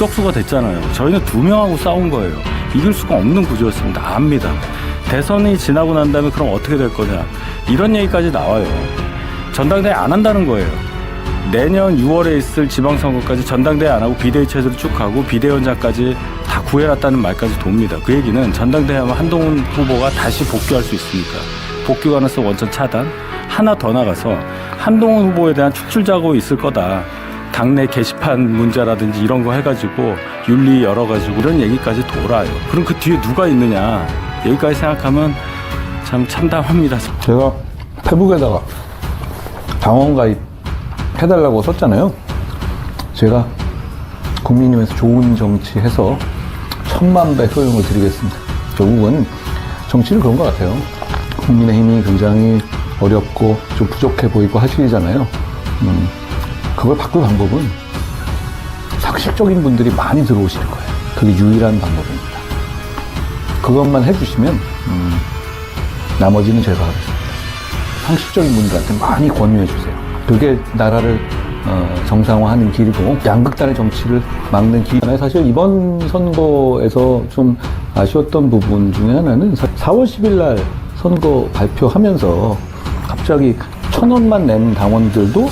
공덕수가 됐잖아요. 저희는 두 명하고 싸운 거예요. 이길 수가 없는 구조였습니다. 압니다. 대선이 지나고 난 다음에 그럼 어떻게 될 거냐, 이런 얘기까지 나와요. 전당대회 안 한다는 거예요. 내년 6월에 있을 지방선거까지 전당대회 안 하고 비대위 체제로 쭉 가고 비대위원장까지 다 구해놨다는 말까지 돕니다. 그 얘기는 전당대회 하면 한동훈 후보가 다시 복귀할 수 있으니까 복귀 가능성 원천 차단. 하나 더 나가서 한동훈 후보에 대한 축출 작업이 있을 거다. 당내 게시판 문제라든지 이런 거 해가지고 윤리 열어가지고 이런 얘기까지 돌아요. 그럼 그 뒤에 누가 있느냐, 여기까지 생각하면 참 참담합니다. 제가 페북에다가 당원 가입 해달라고 썼잖아요. 제가 국민님에서 좋은 정치 해서 1000만 배 효용을 드리겠습니다. 결국은 정치는 그런 것 같아요. 국민의힘이 굉장히 어렵고 좀 부족해 보이고 하시잖아요. 그걸 바꿀 방법은 상식적인 분들이 많이 들어오실 거예요. 그게 유일한 방법입니다. 그것만 해주시면 나머지는 제가 하겠습니다. 상식적인 분들한테 많이 권유해 주세요. 그게 나라를 정상화하는 길이고 양극단의 정치를 막는 길이잖아요. 사실 이번 선거에서 좀 아쉬웠던 부분 중에 하나는 4월 10일 날 선거 발표하면서 갑자기 1,000원만 낸 당원들도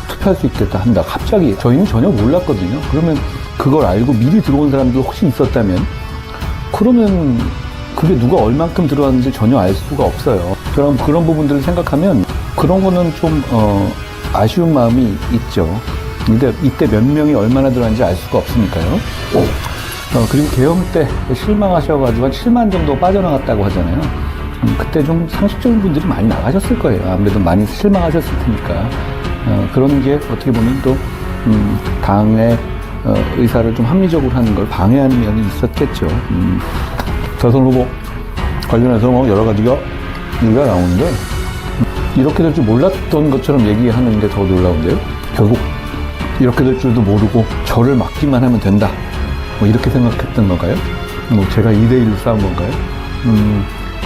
투표할 수 있겠다 한다. 갑자기 저희는 전혀 몰랐거든요. 그러면 그걸 알고 미리 들어온 사람들 혹시 있었다면, 그러면 그게 누가 얼만큼 들어왔는지 전혀 알 수가 없어요. 그럼 그런 부분들을 생각하면 그런 거는 좀 아쉬운 마음이 있죠. 근데 이때 몇 명이 얼마나 들어왔는지 알 수가 없으니까요. 그리고 개헌 때 실망하셔가지고 한 7만 정도 빠져나갔다고 하잖아요. 그때 좀 상식적인 분들이 많이 나가셨을 거예요. 아무래도 많이 실망하셨을 테니까. 그런 게 어떻게 보면 또 당의 의사를 좀 합리적으로 하는 걸 방해하는 면이 있었겠죠. 대선 후보 관련해서 뭐 여러 가지가 얘기가 나오는데, 이렇게 될 줄 몰랐던 것처럼 얘기하는 게 더 놀라운데요. 결국 이렇게 될 줄도 모르고 저를 막기만 하면 된다, 뭐 이렇게 생각했던 건가요? 뭐 제가 2대1로 싸운 건가요?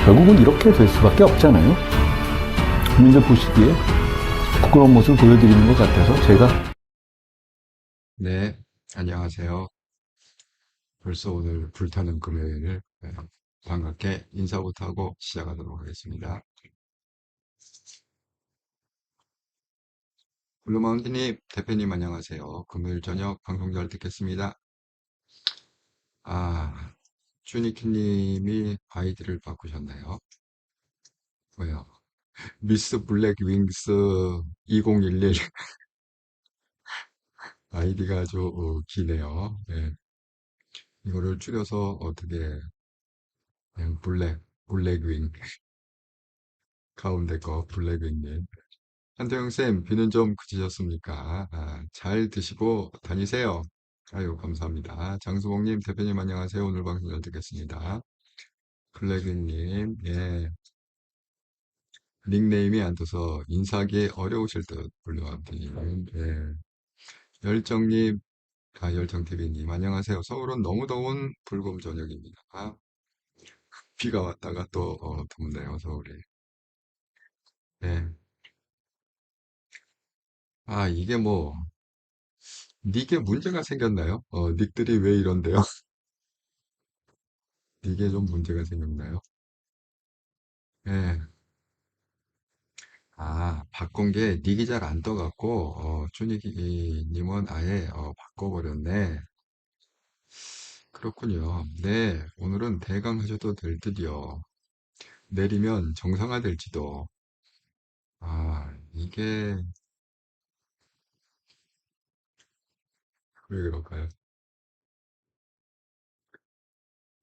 결국은 이렇게 될 수밖에 없잖아요. 국민들 보시기에 부끄러운 모습을 보여드리는 것 같아서 제가. 네, 안녕하세요. 벌써 오늘 불타는 금요일을 반갑게 인사부터 하고 시작하도록 하겠습니다. 블루마운틴님, 대표님 안녕하세요. 금요일 저녁 방송 잘 듣겠습니다. 쭈니키님이 아이디를 바꾸셨나요? 뭐요? 미스 블랙 윙스 2011 아이디가 아주 기네요. 네. 이거를 줄여서 어떻게 그냥 블랙 윙 가운데 거 블랙 윙님. 한태영쌤, 비는 좀 그치셨습니까? 잘 드시고 다니세요. 아유, 감사합니다. 장수봉님, 대표님 안녕하세요. 오늘 방송 잘 듣겠습니다. 블랙윙님, 예. 닉네임이 안 떠서 인사하기 어려우실 듯, 블루아님, 예. 열정님, 열정TV님, 안녕하세요. 서울은 너무 더운 불금 저녁입니다. 비가 왔다가 또, 덥네요, 서울이. 예. 이게 뭐, 닉에 문제가 생겼나요? 닉들이 왜 이런데요? 이게 좀 문제가 생겼나요? 예. 바꾼 게 닉이 잘 안 떠갖고, 준이님은 아예, 바꿔버렸네. 그렇군요. 네. 오늘은 대강하셔도 될 듯요. 내리면 정상화될지도. 이게, 왜 그럴까요?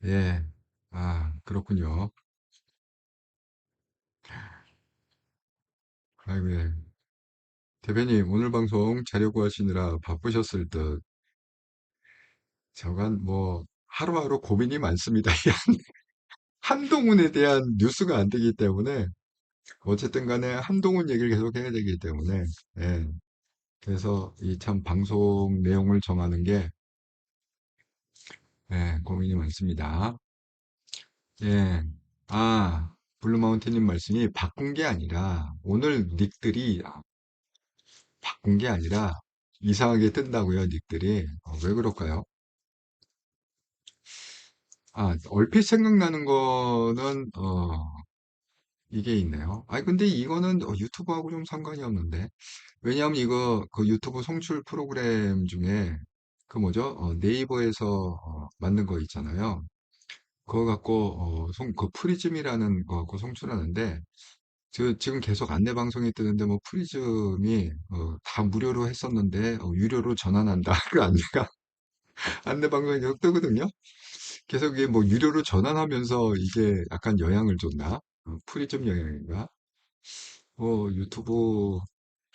예. 그렇군요. 아이고, 예. 대표님, 오늘 방송 자료 구하시느라 바쁘셨을 듯. 저간 뭐, 하루하루 고민이 많습니다. 한동훈에 대한 뉴스가 안 되기 때문에, 어쨌든 간에 한동훈 얘기를 계속 해야 되기 때문에, 예. 그래서 이 참 방송 내용을 정하는 게, 예, 고민이 많습니다. 예. 블루마운틴님 말씀이 바꾼 게 아니라, 오늘 닉들이 바꾼 게 아니라, 이상하게 뜬다고요, 닉들이. 왜 그럴까요? 얼핏 생각나는 거는, 이게 있네요. 근데 이거는 유튜브하고 좀 상관이 없는데. 왜냐하면 이거 그 유튜브 송출 프로그램 중에 그 뭐죠? 네이버에서 만든 거 있잖아요. 그거 갖고 그 프리즘이라는 거 갖고 송출하는데 지금 계속 안내 방송이 뜨는데 뭐 프리즘이 다 무료로 했었는데 유료로 전환한다. 그 안내 방송이 계속 뜨거든요. 계속 이게 뭐 유료로 전환하면서 이게 약간 영향을 줬나? 프리즘 영향인가? 유튜브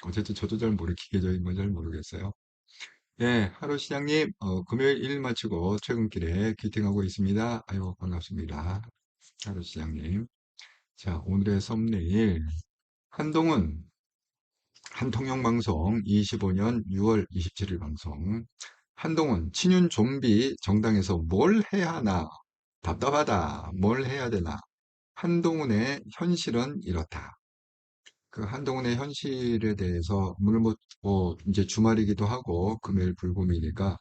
어쨌든 저도 잘 기계적인 건 잘 모르겠어요. 예, 하루 시장님, 금요일 일 마치고 퇴근길에 귀팅하고 있습니다. 아유, 반갑습니다. 하루 시장님. 자, 오늘의 썸네일. 한동훈, 한통영 방송, 25년 6월 27일 방송. 한동훈, 친윤 좀비 정당에서 뭘 해야 하나? 답답하다. 뭘 해야 되나? 한동훈의 현실은 이렇다. 그 한동훈의 현실에 대해서, 물론 이제 주말이기도 하고, 금요일 불금이니까,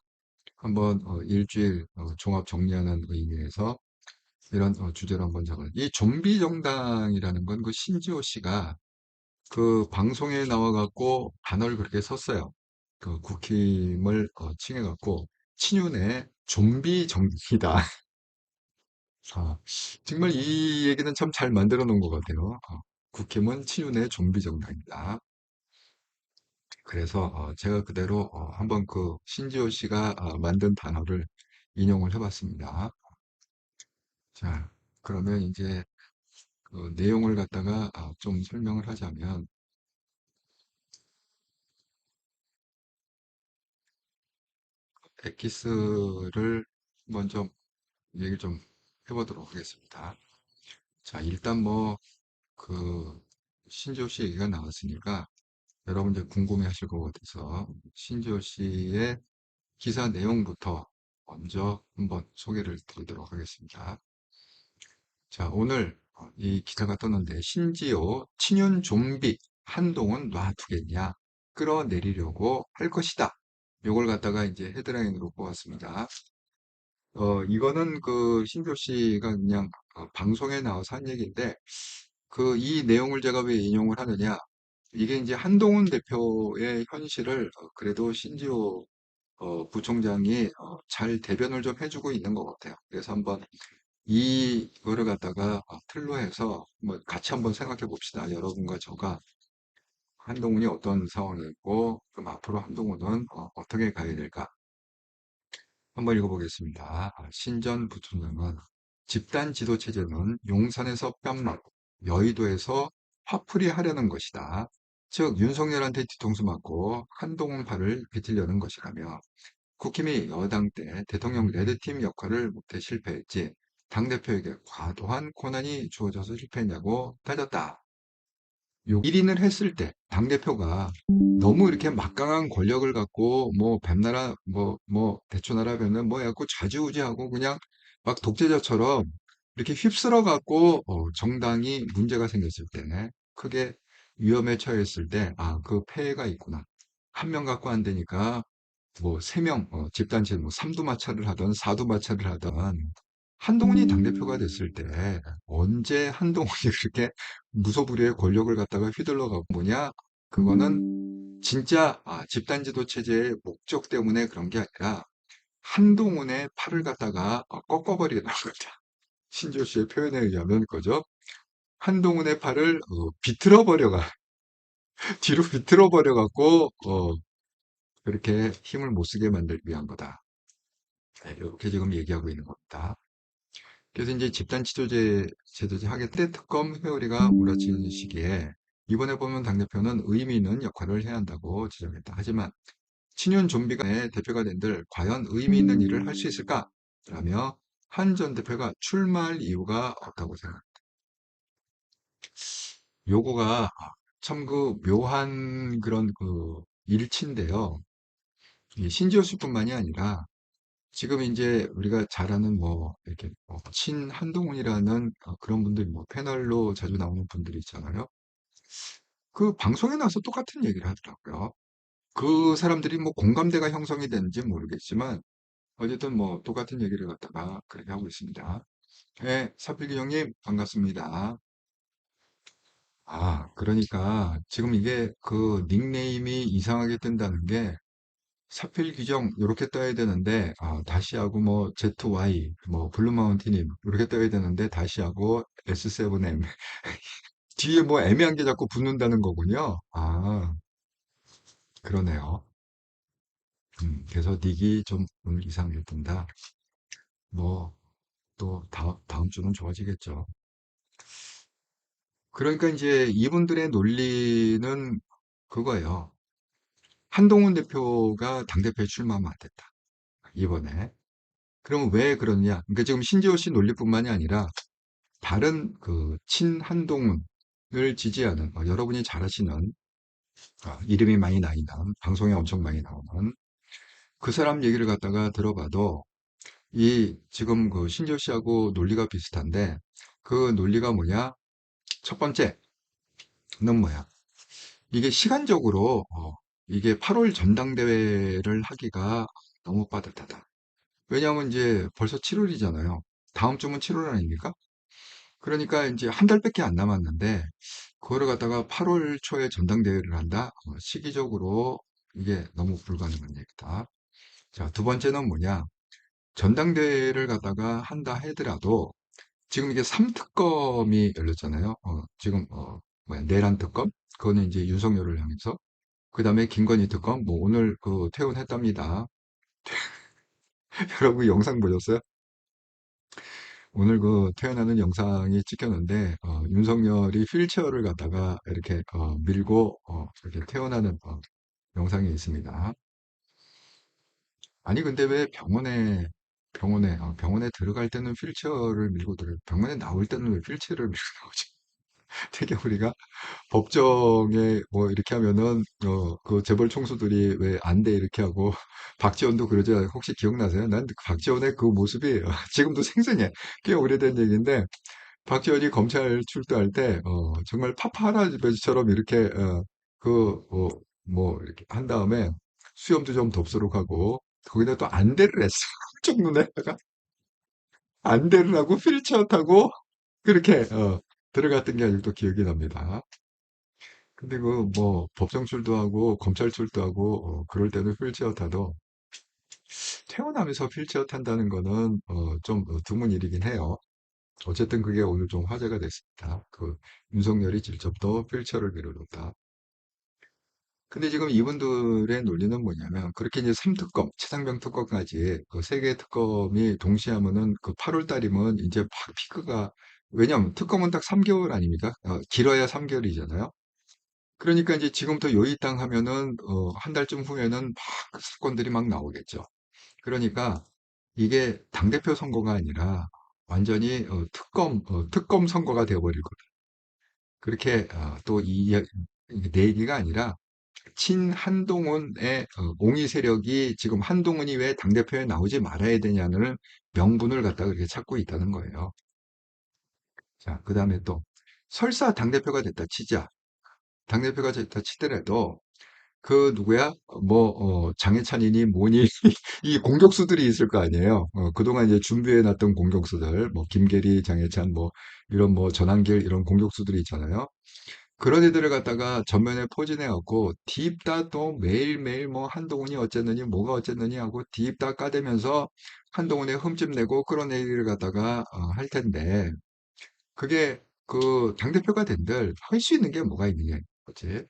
한번 일주일 종합 정리하는 의미에서 이런 주제로 한번 잡아요. 이 좀비 정당이라는 건 그 신지호 씨가 그 방송에 나와갖고 단어를 그렇게 썼어요. 그 국힘을 칭해갖고 친윤의 좀비 정당이다. 아, 정말 이 얘기는 참 잘 만들어 놓은 것 같아요. 국힘은 친윤의 좀비 정당이다. 그래서 제가 그대로 한번 그 신지호 씨가 만든 단어를 인용을 해봤습니다. 자, 그러면 이제 그 내용을 갖다가 좀 설명을 하자면 엑기스를 먼저 얘기를 좀 해보도록 하겠습니다. 자, 일단 뭐 그 신지호 씨 얘기가 나왔으니까 여러분들 궁금해 하실 것 같아서 신지호 씨의 기사 내용부터 먼저 한번 소개를 드리도록 하겠습니다. 자, 오늘 이 기사가 떴는데 신지호 친윤 좀비 한동훈 놔두겠냐 끌어내리려고 할 것이다. 요걸 갖다가 이제 헤드라인으로 뽑았습니다. 이거는 그 신지호 씨가 그냥 방송에 나와서 한 얘기인데 그 이 내용을 제가 왜 인용을 하느냐? 이게 이제 한동훈 대표의 현실을 그래도 신지호 부총장이 잘 대변을 좀 해주고 있는 것 같아요. 그래서 한번 이거를 갖다가 틀로 해서 뭐 같이 한번 생각해 봅시다. 여러분과 저가 한동훈이 어떤 상황이고 그럼 앞으로 한동훈은 어떻게 가야 될까? 한번 읽어보겠습니다. 신전 부총장은 집단 지도 체제는 용산에서 뺨맞고 여의도에서 화풀이 하려는 것이다. 즉 윤석열한테 뒤통수 맞고 한동훈 팔을 비틀려는 것이라며 국힘이 여당 때 대통령 레드팀 역할을 못해 실패했지 당대표에게 과도한 권한이 주어져서 실패했냐고 따졌다. 1인을 했을 때 당대표가 너무 이렇게 막강한 권력을 갖고 뭐 뱀나라 대초나라 뱀나 뭐 해갖고 좌지우지하고 그냥 막 독재자처럼 이렇게 휩쓸어 갖고 정당이 문제가 생겼을 때 크게 위험에 처했을 때 그 폐해가 있구나. 한 명 갖고 안 되니까 뭐 세 명 집단체 뭐 삼두마차를 하던 사두마차를 하던 한동훈이 당대표가 됐을 때 언제 한동훈이 그렇게 무소불위의 권력을 갖다가 휘둘러가고 뭐냐? 그거는 진짜 집단지도 체제의 목적 때문에 그런 게 아니라 한동훈의 팔을 갖다가 꺾어버리는 거죠. 신지호 씨의 표현에 의하면 거죠. 한동훈의 팔을 비틀어버려가 뒤로 비틀어버려갖고 그렇게 힘을 못 쓰게 만들기 위한 거다. 네, 이렇게 지금 얘기하고 있는 겁니다. 그래서 이제 집단 제도제 하겠대 특검 회오리가 몰아치는 시기에 이번에 보면 당대표는 의미 있는 역할을 해야 한다고 지적했다. 하지만 친윤 좀비가 대표가 된들 과연 의미 있는 일을 할 수 있을까? 라며 한 전 대표가 출마할 이유가 없다고 생각합니다. 요거가 참 그 묘한 그런 그 일치인데요. 이 신지호 씨뿐만이 아니라 지금 이제 우리가 잘 아는 뭐 이렇게 친한동훈이라는 그런 분들이 뭐 패널로 자주 나오는 분들이 있잖아요. 그 방송에 나와서 똑같은 얘기를 하더라고요. 그 사람들이 뭐 공감대가 형성이 되는지 모르겠지만 어쨌든 뭐 똑같은 얘기를 갖다가 그렇게 하고 있습니다. 네, 사필기 형님 반갑습니다. 아, 그러니까 지금 이게 그 닉네임이 이상하게 뜬다는 게 사필 규정 이렇게 떠야 되는데 다시하고 뭐 ZY 뭐 블루마운틴님 이렇게 떠야 되는데 다시하고 S7M 뒤에 뭐 애매한 게 자꾸 붙는다는 거군요. 아, 그러네요. 그래서 닉이 좀 오늘 이상하게 뜬다. 뭐 또 다음 주는 좋아지겠죠. 그러니까 이제 이분들의 논리는 그거예요. 한동훈 대표가 당대표에 출마하면 안 됐다. 이번에. 그러면 왜 그러느냐? 그러니까 지금 신지호 씨 논리뿐만이 아니라 다른 그 친한동훈을 지지하는 여러분이 잘 아시는 이름이 많이 나이는 방송에 엄청 많이 나오는 그 사람 얘기를 갖다가 들어봐도 이 지금 그 신지호 씨하고 논리가 비슷한데 그 논리가 뭐냐? 첫 번째는 뭐야? 이게 시간적으로 이게 8월 전당대회를 하기가 너무 빠듯하다. 왜냐하면 이제 벌써 7월이잖아요. 다음 주면 7월 아닙니까? 그러니까 이제 한 달밖에 안 남았는데 그거를 갖다가 8월 초에 전당대회를 한다? 시기적으로 이게 너무 불가능한 얘기다. 자, 두 번째는 뭐냐? 전당대회를 갖다가 한다 하더라도 지금 이게 3특검이 열렸잖아요. 지금 뭐야, 내란 특검? 그거는 이제 윤석열을 향해서. 그 다음에 김건희 특검, 뭐 오늘 그 퇴원했답니다. 여러분 영상 보셨어요? 오늘 그 퇴원하는 영상이 찍혔는데 윤석열이 휠체어를 갖다가 이렇게 밀고 이렇게 퇴원하는 영상이 있습니다. 아니 근데 왜 병원에 들어갈 때는 휠체어를 밀고 들어요? 병원에 나올 때는 왜 휠체어를 밀고 나오지? 되게 우리가 법정에 뭐 이렇게 하면은 그 재벌 총수들이 왜 안 돼 이렇게 하고 박지원도 그러죠. 혹시 기억나세요? 난 박지원의 그 모습이 지금도 생생해. 꽤 오래된 얘기인데 박지원이 검찰 출두할 때 정말 파파 할아버지처럼 이렇게 뭐 이렇게 한 다음에 수염도 좀 덥수룩 하고 거기다 또 안대를 했어. 한쪽 눈에다가 안대를 하고 휠체어 타고 그렇게 들어갔던 게 아직도 기억이 납니다. 근데 그 뭐 법정 출두하고 검찰 출두하고 그럴 때는 휠체어 타도 퇴원하면서 휠체어 탄다는 거는 좀 드문 일이긴 해요. 어쨌든 그게 오늘 좀 화제가 됐습니다. 그 윤석열이 직접 또 휠체어를 밀어줬다. 근데 지금 이분들의 논리는 뭐냐면 그렇게 이제 3특검, 최상병 특검까지 그 세 개의 특검이 동시에 하면은 그 8월 달이면 이제 막 피크가 왜냐면 특검은 딱 3개월 아닙니까? 길어야 3개월이잖아요. 그러니까 이제 지금부터 요이땅 하면은 한 달쯤 후에는 막 사건들이 막 나오겠죠. 그러니까 이게 당대표 선거가 아니라 완전히 특검 선거가 되어버릴 거다. 그렇게 내 얘기가 아니라 친한동훈의 옹의 세력이 지금 한동훈이 왜 당대표에 나오지 말아야 되냐는 명분을 갖다가 그렇게 찾고 있다는 거예요. 자, 그 다음에 또 설사 당대표가 됐다 치자. 당대표가 됐다 치더라도 그 누구야? 뭐 장해찬이니 뭐니 이 공격수들이 있을 거 아니에요. 그동안 이제 준비해 놨던 공격수들, 뭐 김계리, 장해찬, 뭐 이런 뭐 전한길 이런 공격수들이 있잖아요. 그런 애들을 갖다가 전면에 포진해 갖고 딥다 또 매일매일 뭐 한동훈이 어쨌느니 뭐가 어쨌느니 하고 딥다 까대면서 한동훈에 흠집 내고 그런 얘기를 갖다가 할 텐데 그게 그 당대표가 된들 할 수 있는 게 뭐가 있느냐 이거지.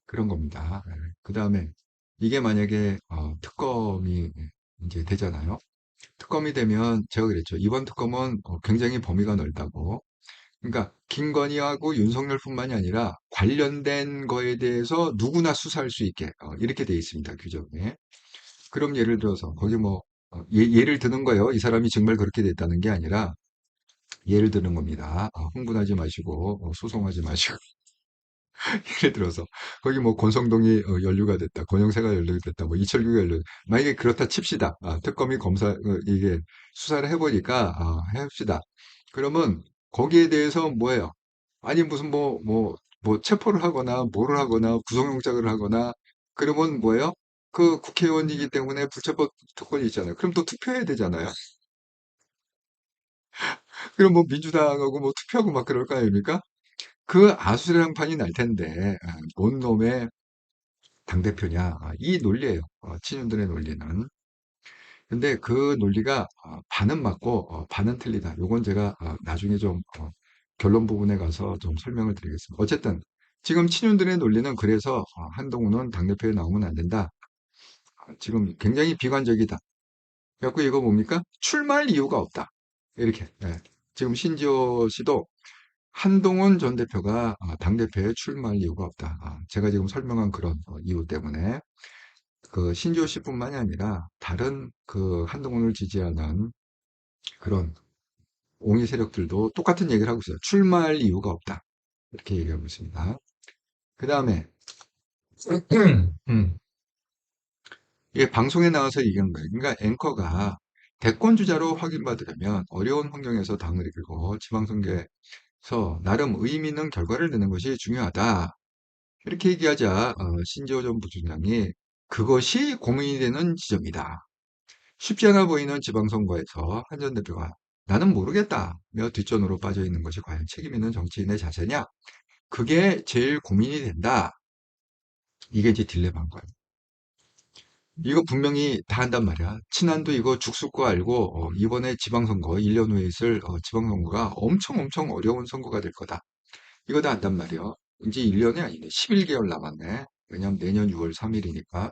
그런 겁니다. 그 다음에 이게 만약에 특검이 이제 되잖아요. 특검이 되면 제가 그랬죠. 이번 특검은 굉장히 범위가 넓다고. 그러니까 김건희하고 윤석열뿐만이 아니라 관련된 거에 대해서 누구나 수사할 수 있게 이렇게 돼 있습니다. 규정에. 그럼 예를 들어서 거기 뭐 예를 드는 거예요. 이 사람이 정말 그렇게 됐다는 게 아니라 예를 드는 겁니다. 흥분하지 마시고 소송하지 마시고 예를 들어서 거기 뭐 권성동이 연루가 됐다, 권영세가 연루가 됐다, 뭐 이철규가 연루. 만약에 그렇다 칩시다. 특검이 이게 수사를 해보니까 해봅시다. 그러면 거기에 대해서 뭐예요? 아니 무슨 뭐 체포를 하거나 뭐를 하거나 구속영장을 하거나 그러면 뭐예요? 그 국회의원이기 때문에 불체포 특권이 있잖아요. 그럼 또 투표해야 되잖아요. 그럼 뭐 민주당하고 뭐 투표하고 막 그럴 거 아닙니까? 그 아수라장판이 날 텐데, 뭔 놈의 당대표냐. 이 논리예요. 친윤들의 논리는. 근데 그 논리가 반은 맞고 반은 틀리다. 요건 제가 나중에 좀 결론 부분에 가서 좀 설명을 드리겠습니다. 어쨌든 지금 친윤들의 논리는 그래서 한동훈은 당대표에 나오면 안 된다. 지금 굉장히 비관적이다. 그래갖고 이거 뭡니까? 출마할 이유가 없다. 이렇게. 예. 지금 신지호 씨도 한동훈 전 대표가 당대표에 출마할 이유가 없다. 제가 지금 설명한 그런 이유 때문에 그 신지호 씨뿐만이 아니라 다른 그 한동훈을 지지하는 그런 옹의 세력들도 똑같은 얘기를 하고 있어요. 출마할 이유가 없다. 이렇게 얘기하고 있습니다. 그 다음에 이게 방송에 나와서 얘기한 거예요. 그러니까 앵커가 대권 주자로 확인받으려면 어려운 환경에서 당을 이끌고 지방선거에서 나름 의미 있는 결과를 내는 것이 중요하다. 이렇게 얘기하자 신지호 전 부총장이 그것이 고민이 되는 지점이다. 쉽지 않아 보이는 지방선거에서 한 전 대표가 나는 모르겠다며 뒷전으로 빠져 있는 것이 과연 책임 있는 정치인의 자세냐? 그게 제일 고민이 된다. 이게 이제 딜레마인 거예요. 이거 분명히 다 한단 말이야. 친한도 이거 죽을 거 알고 이번에 지방선거 1년 후에 있을 지방선거가 엄청 엄청 어려운 선거가 될 거다. 이거 다 안단 말이야. 이제 1년이 아니네. 11개월 남았네. 왜냐면 내년 6월 3일이니까.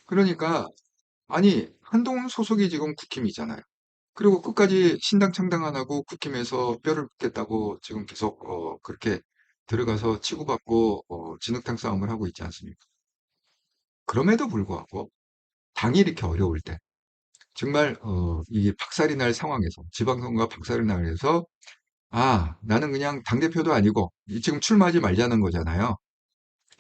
그러니까 아니 한동훈 소속이 지금 국힘이잖아요. 그리고 끝까지 신당 창당 안 하고 국힘에서 뼈를 묻겠다고 지금 계속 그렇게 들어가서 치고받고 진흙탕 싸움을 하고 있지 않습니까? 그럼에도 불구하고 당이 이렇게 어려울 때 정말 이게 박살이 날 상황에서 지방선거가 박살이 나서 나는 그냥 당대표도 아니고 지금 출마하지 말자는 거잖아요.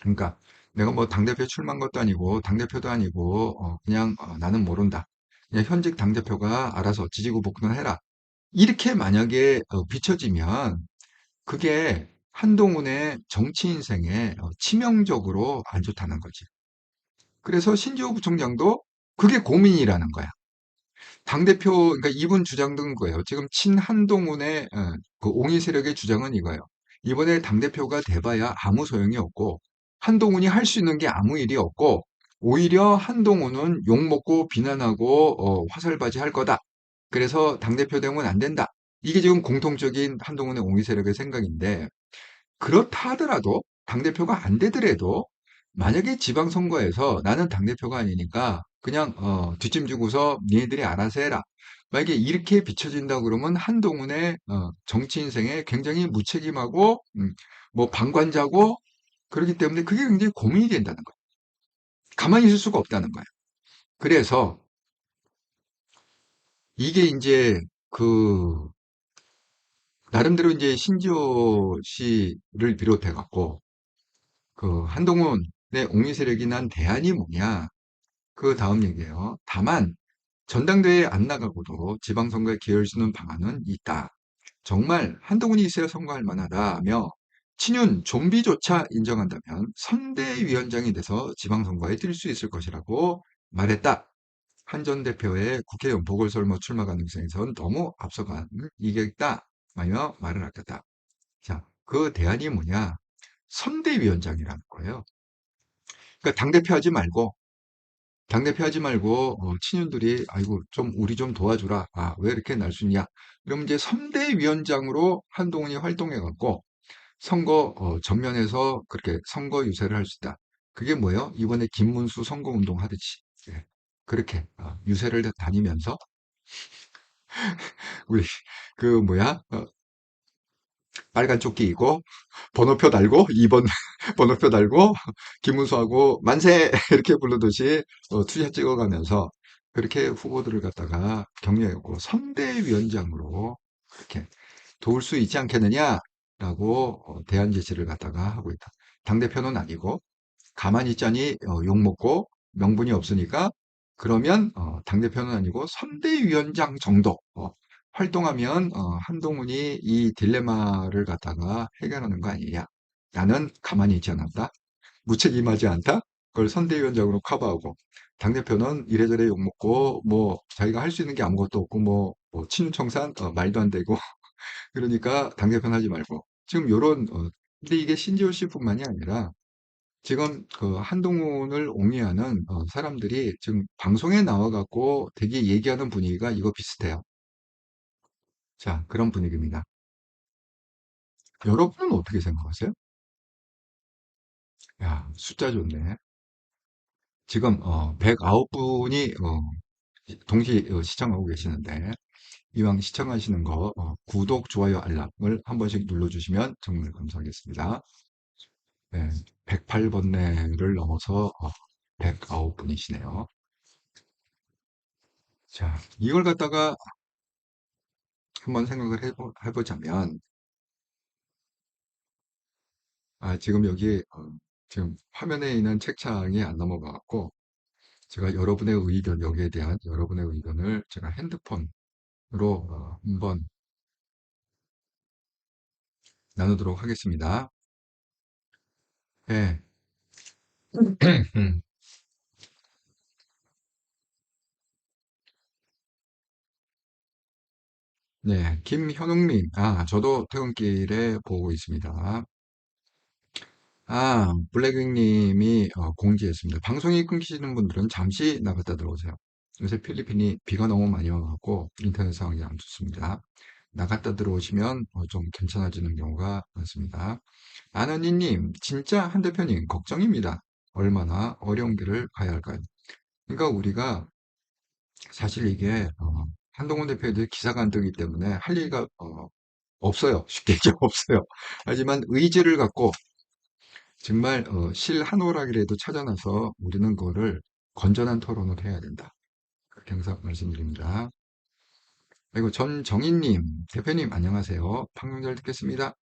그러니까 내가 뭐 당대표 출마한 것도 아니고 당대표도 아니고 그냥 나는 모른다. 그냥 현직 당대표가 알아서 지지고 복권해라. 이렇게 만약에 비춰지면 그게 한동훈의 정치 인생에 치명적으로 안 좋다는 거지. 그래서 신지호 부총장도 그게 고민이라는 거야. 당대표, 그러니까 이분 주장은 거예요. 지금 친한동훈의 그 옹의 세력의 주장은 이거예요. 이번에 당대표가 돼봐야 아무 소용이 없고, 한동훈이 할 수 있는 게 아무 일이 없고, 오히려 한동훈은 욕먹고 비난하고 화살바지 할 거다. 그래서 당대표 되면 안 된다. 이게 지금 공통적인 한동훈의 옹의 세력의 생각인데, 그렇다 하더라도 당대표가 안 되더라도 만약에 지방선거에서 나는 당대표가 아니니까 그냥 뒷짐지고서 니네들이 알아서 해라. 만약에 이렇게 비춰진다 그러면 한동훈의 정치 인생에 굉장히 무책임하고 뭐 방관자고 그렇기 때문에 그게 굉장히 고민이 된다는 거예요. 가만히 있을 수가 없다는 거예요. 그래서 이게 이제 그 나름대로 이제 신지호 씨를 비롯해 갖고 그 한동훈의 옹의 세력이 난 대안이 뭐냐? 그 다음 얘기예요. 다만 전당대회에 안 나가고도 지방선거에 기여할 수 있는 방안은 있다. 정말 한동훈이 있어야 선거할 만하다며 친윤 좀비조차 인정한다면 선대위원장이 돼서 지방선거에 뛸 수 있을 것이라고 말했다. 한 전 대표의 국회의원 보궐선거 출마 가능성에선 너무 앞서간 이겠다. 라며 말을 아꼈다. 자, 그 대안이 뭐냐? 선대위원장이라는 거예요. 그러니까 당대표 하지 말고 친윤들이 아이고 좀 우리 좀 도와주라. 왜 이렇게 날쌘냐? 그럼 이제 선대위원장으로 한동훈이 활동해 갖고 선거 전면에서 그렇게 선거 유세를 할 수 있다. 그게 뭐예요? 이번에 김문수 선거운동 하듯이 예, 그렇게 유세를 다니면서 우리 그 뭐야 빨간 조끼 입고 번호표 달고 2번 번호표 달고 김문수하고 만세 이렇게 부르듯이 투샷 찍어가면서 그렇게 후보들을 갖다가 격려했고 선대위원장으로 그렇게 도울 수 있지 않겠느냐라고 대안 제시를 갖다가 하고 있다. 당대표는 아니고 가만히 있자니 욕먹고 명분이 없으니까 그러면 당대표는 아니고 선대위원장 정도 활동하면 한동훈이 이 딜레마를 갖다가 해결하는 거 아니냐. 나는 가만히 있지 않았다. 무책임하지 않다. 그걸 선대위원장으로 커버하고, 당대표는 이래저래 욕먹고, 뭐, 자기가 할 수 있는 게 아무것도 없고, 뭐 친윤청산, 말도 안 되고, 그러니까 당대표는 하지 말고. 지금 요런, 근데 이게 신지호 씨뿐만이 아니라, 지금 그 한동훈을 옹리하는 사람들이 지금 방송에 나와갖고 되게 얘기하는 분위기가 이거 비슷해요. 자, 그런 분위기입니다. 여러분은 어떻게 생각하세요? 야, 숫자 좋네. 지금 109분이 동시 시청하고 계시는데 이왕 시청하시는 거 구독, 좋아요, 알람을 한 번씩 눌러주시면 정말 감사하겠습니다. 네, 108번뇌를 넘어서 109분이시네요. 자, 이걸 갖다가 한번 생각을 해보자면 지금 여기 지금 화면에 있는 책창이 안 넘어가갖고 제가 여러분의 의견, 여기에 대한 여러분의 의견을 제가 핸드폰으로 한번 나누도록 하겠습니다. 네. 음. 네, 김현웅님. 저도 퇴근길에 보고 있습니다. 블랙윙님이 공지했습니다. 방송이 끊기시는 분들은 잠시 나갔다 들어오세요. 요새 필리핀이 비가 너무 많이 와갖고 인터넷 상황이 안 좋습니다. 나갔다 들어오시면 좀 괜찮아지는 경우가 많습니다. 아너니님, 진짜 한 대표님 걱정입니다. 얼마나 어려운 길을 가야 할까요? 그러니까 우리가 사실 이게 한동훈 대표에 대해 기사가 안 뜨기 때문에 할 얘기가 없어요. 쉽게 얘기하면 없어요. 하지만 의지를 갖고 정말 실 한 오락이라도 찾아놔서 우리는 그거를 건전한 토론을 해야 된다. 그렇게 항상 말씀드립니다. 그리고 전정희님, 대표님 안녕하세요. 방송 잘 듣겠습니다.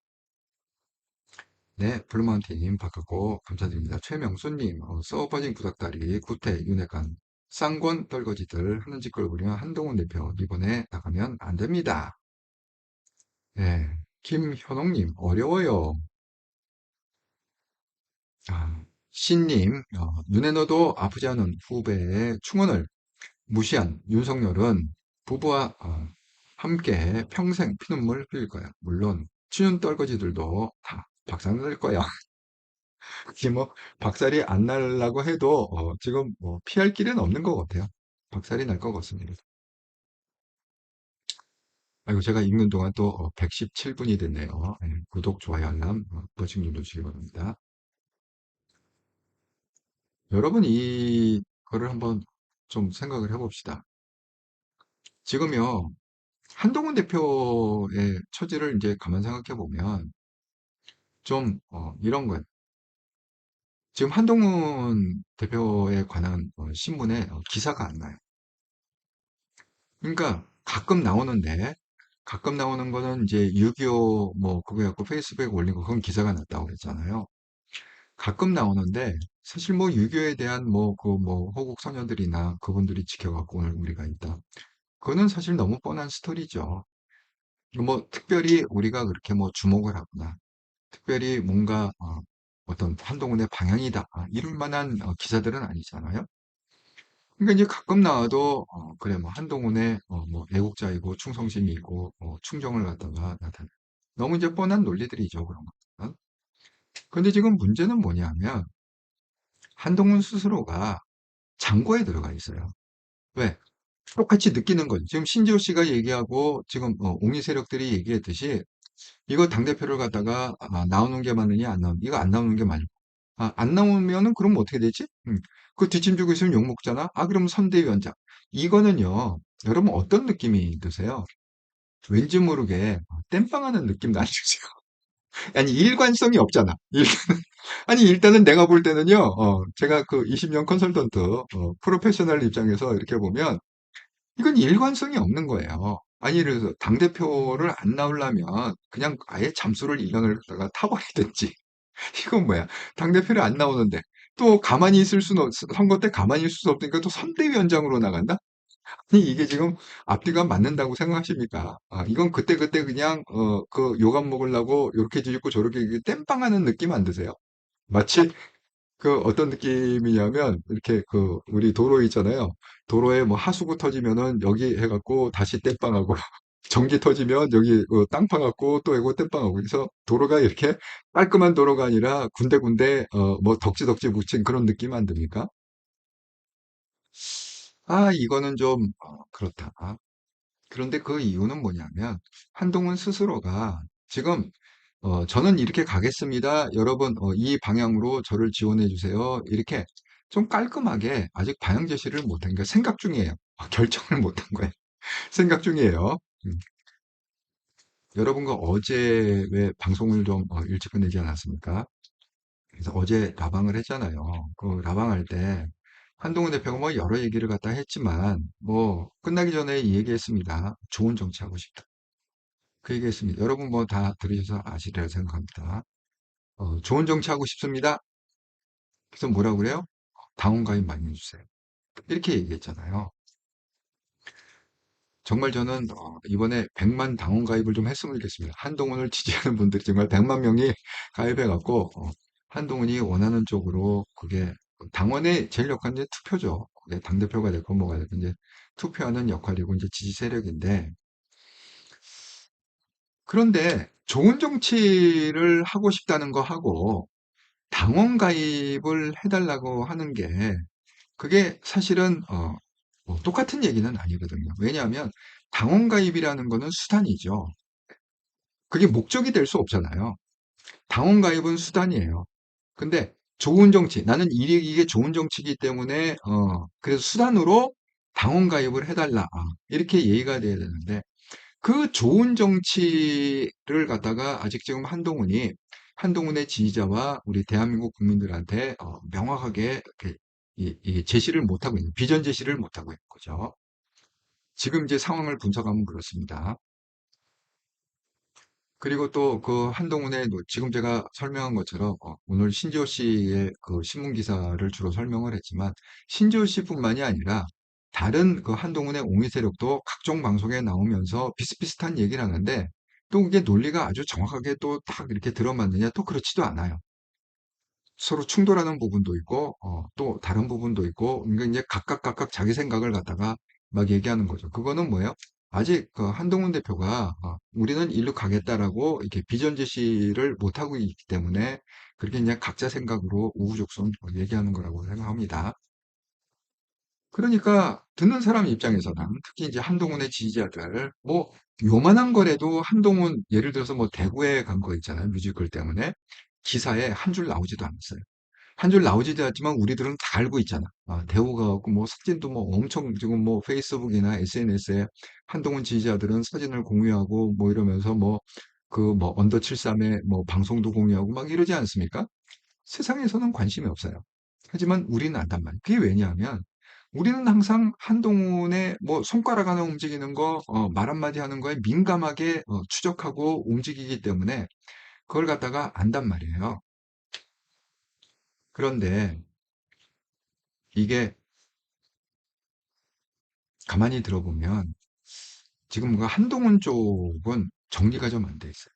네, 블루마운틴님 바꿨고 감사드립니다. 최명수님, 서버진 구닥다리, 구태, 윤회관, 쌍권 떨거지들 하는 짓걸 부리면 한동훈 대표 이번에 나가면 안 됩니다. 네, 김현옥님 어려워요. 신님, 눈에 넣어도 아프지 않은 후배의 충언을 무시한 윤석열은 부부와 함께 평생 피눈물 흘릴 거야. 물론 친윤 떨거지들도 다 박살낼 거야. 그게 뭐 박살이 안 날라고 해도 지금 뭐 피할 길은 없는 것 같아요. 박살이 날 것 같습니다. 아이고 제가 읽는 동안 또 117분이 됐네요. 네, 구독, 좋아요, 알람 한 번씩 눌러주시기 바랍니다. 여러분 이거를 한번 좀 생각을 해봅시다. 지금요 한동훈 대표의 처지를 이제 가만 생각해 보면 좀 이런 거예요. 지금 한동훈 대표에 관한 신문에 기사가 안 나요. 그러니까 가끔 나오는 거는 이제 6.25 뭐 그거 갖고 페이스북에 올린 거 그건 기사가 났다고 그랬잖아요. 가끔 나오는데 사실 뭐 6.25에 대한 뭐 그 뭐 호국 소녀들이나 그분들이 지켜갖고 오늘 우리가 있다. 그거는 사실 너무 뻔한 스토리죠. 뭐 특별히 우리가 그렇게 뭐 주목을 하거나 특별히 뭔가 어떤 한동훈의 방향이다 이럴 만한 기사들은 아니잖아요. 그러니까 이제 가끔 나와도 그래 뭐 한동훈의 뭐 애국자이고 충성심이 있고 충정을 갖다가 나타내. 너무 이제 뻔한 논리들이죠 그런 것들은. 근데 지금 문제는 뭐냐면 한동훈 스스로가 장고에 들어가 있어요. 왜? 똑같이 느끼는 거죠. 지금 신지호 씨가 얘기하고 지금 옹리 세력들이 얘기했듯이 이거 당대표를 갖다가 나오는 게 맞느냐 안 나오는 이거 안 나오는 게 맞고 안 나오면은 그럼 어떻게 되지? 그 뒷짐지고 있으면 욕먹잖아. 그럼 선대위원장. 이거는요. 여러분 어떤 느낌이 드세요? 왠지 모르게 땜빵하는 느낌 나시죠? 아니 일관성이 없잖아. 아니 일단은 내가 볼 때는요. 제가 그 20년 컨설턴트 프로페셔널 입장에서 이렇게 보면 이건 일관성이 없는 거예요. 아니, 그래서 당대표를 안 나오려면 그냥 아예 잠수를 1년을 타버리든지. 이건 뭐야. 당대표를 안 나오는데 또 가만히 있을 수는 선거 때 가만히 있을 수 없으니까 또 선대위원장으로 나간다? 아니, 이게 지금 앞뒤가 맞는다고 생각하십니까? 이건 그때그때 그냥, 그 요감 먹으려고 이렇게 짓고 저렇게 땜빵하는 느낌 안 드세요? 마치 그 어떤 느낌이냐면 이렇게 그 우리 도로 있잖아요. 도로에 뭐 하수구 터지면은 여기 해갖고 다시 땜빵하고 전기 터지면 여기 땅 파갖고 또 이거 땜빵하고 그래서 도로가 이렇게 깔끔한 도로가 아니라 군데군데 뭐 덕지덕지 묻힌 그런 느낌 안 듭니까? 아 이거는 좀 그렇다. 그런데 그 이유는 뭐냐면 한동훈 스스로가 지금 저는 이렇게 가겠습니다. 여러분 이 방향으로 저를 지원해 주세요. 이렇게 좀 깔끔하게 아직 방향 제시를 못한 게 생각 중이에요. 결정을 못한 거예요. 생각 중이에요. 음. 여러분과 어제 왜 방송을 좀 일찍 끝내지 않았습니까? 그래서 어제 라방을 했잖아요. 그 라방할 때 한동훈 대표가 뭐 여러 얘기를 갖다 했지만 뭐 끝나기 전에 이 얘기했습니다. 좋은 정치하고 싶다. 그 얘기했습니다. 여러분 뭐 다 들으셔서 아시리라 생각합니다. 좋은 정치하고 싶습니다. 그래서 뭐라고 그래요? 당원 가입 많이 해주세요. 이렇게 얘기했잖아요. 정말 저는 이번에 100만 당원 가입을 좀 했으면 좋겠습니다. 한동훈을 지지하는 분들이 정말 100만 명이 가입해갖고 한동훈이 원하는 쪽으로 그게 당원의 제일 역할은 이제 투표죠. 그게 당대표가 됐고 뭐가 됐고 이제 투표하는 역할이고 이제 지지 세력인데 그런데 좋은 정치를 하고 싶다는 거 하고 당원 가입을 해달라고 하는 게 그게 사실은 뭐 똑같은 얘기는 아니거든요. 왜냐하면 당원 가입이라는 거는 수단이죠. 그게 목적이 될 수 없잖아요. 당원 가입은 수단이에요. 근데 좋은 정치, 나는 이게 좋은 정치이기 때문에 그래서 수단으로 당원 가입을 해달라. 이렇게 얘기가 돼야 되는데 그 좋은 정치를 갖다가 아직 지금 한동훈의 지지자와 우리 대한민국 국민들한테 명확하게 이렇게 이 제시를 못하고 있는, 비전 제시를 못하고 있는 거죠. 지금 이제 상황을 분석하면 그렇습니다. 그리고 또 그 한동훈의 지금 제가 설명한 것처럼 오늘 신지호 씨의 그 신문 기사를 주로 설명을 했지만 신지호 씨뿐만이 아니라 다른 그 한동훈의 옹의 세력도 각종 방송에 나오면서 비슷비슷한 얘기를 하는데 또 그게 논리가 아주 정확하게 또 딱 이렇게 들어맞느냐 또 그렇지도 않아요. 서로 충돌하는 부분도 있고 또 다른 부분도 있고 그러니까 이제 각각 자기 생각을 갖다가 막 얘기하는 거죠. 그거는 뭐예요? 아직 그 한동훈 대표가 우리는 일로 가겠다라고 이렇게 비전 제시를 못하고 있기 때문에 그렇게 그냥 각자 생각으로 우후죽순 얘기하는 거라고 생각합니다. 그러니까 듣는 사람 입장에서는 특히 이제 한동훈의 지지자들 뭐 요만한 거라도 한동훈 예를 들어서 뭐 대구에 간 거 있잖아요. 뮤지컬 때문에 기사에 한 줄 나오지도 않았어요. 한 줄 나오지도 않지만 우리들은 다 알고 있잖아. 대우 가고 뭐 사진도 뭐 엄청 지금 뭐 페이스북이나 SNS에 한동훈 지지자들은 사진을 공유하고 뭐 이러면서 뭐 그 뭐 언더 73에 뭐 방송도 공유하고 막 이러지 않습니까? 세상에서는 관심이 없어요. 하지만 우리는 안단 말이에요. 그게 왜냐하면 우리는 항상 한동훈의 뭐 손가락 하나 움직이는 거, 말 한마디 하는 거에 민감하게 추적하고 움직이기 때문에 그걸 갖다가 안단 말이에요. 그런데 이게 가만히 들어보면 지금 그 한동훈 쪽은 정리가 좀 안 돼 있어요.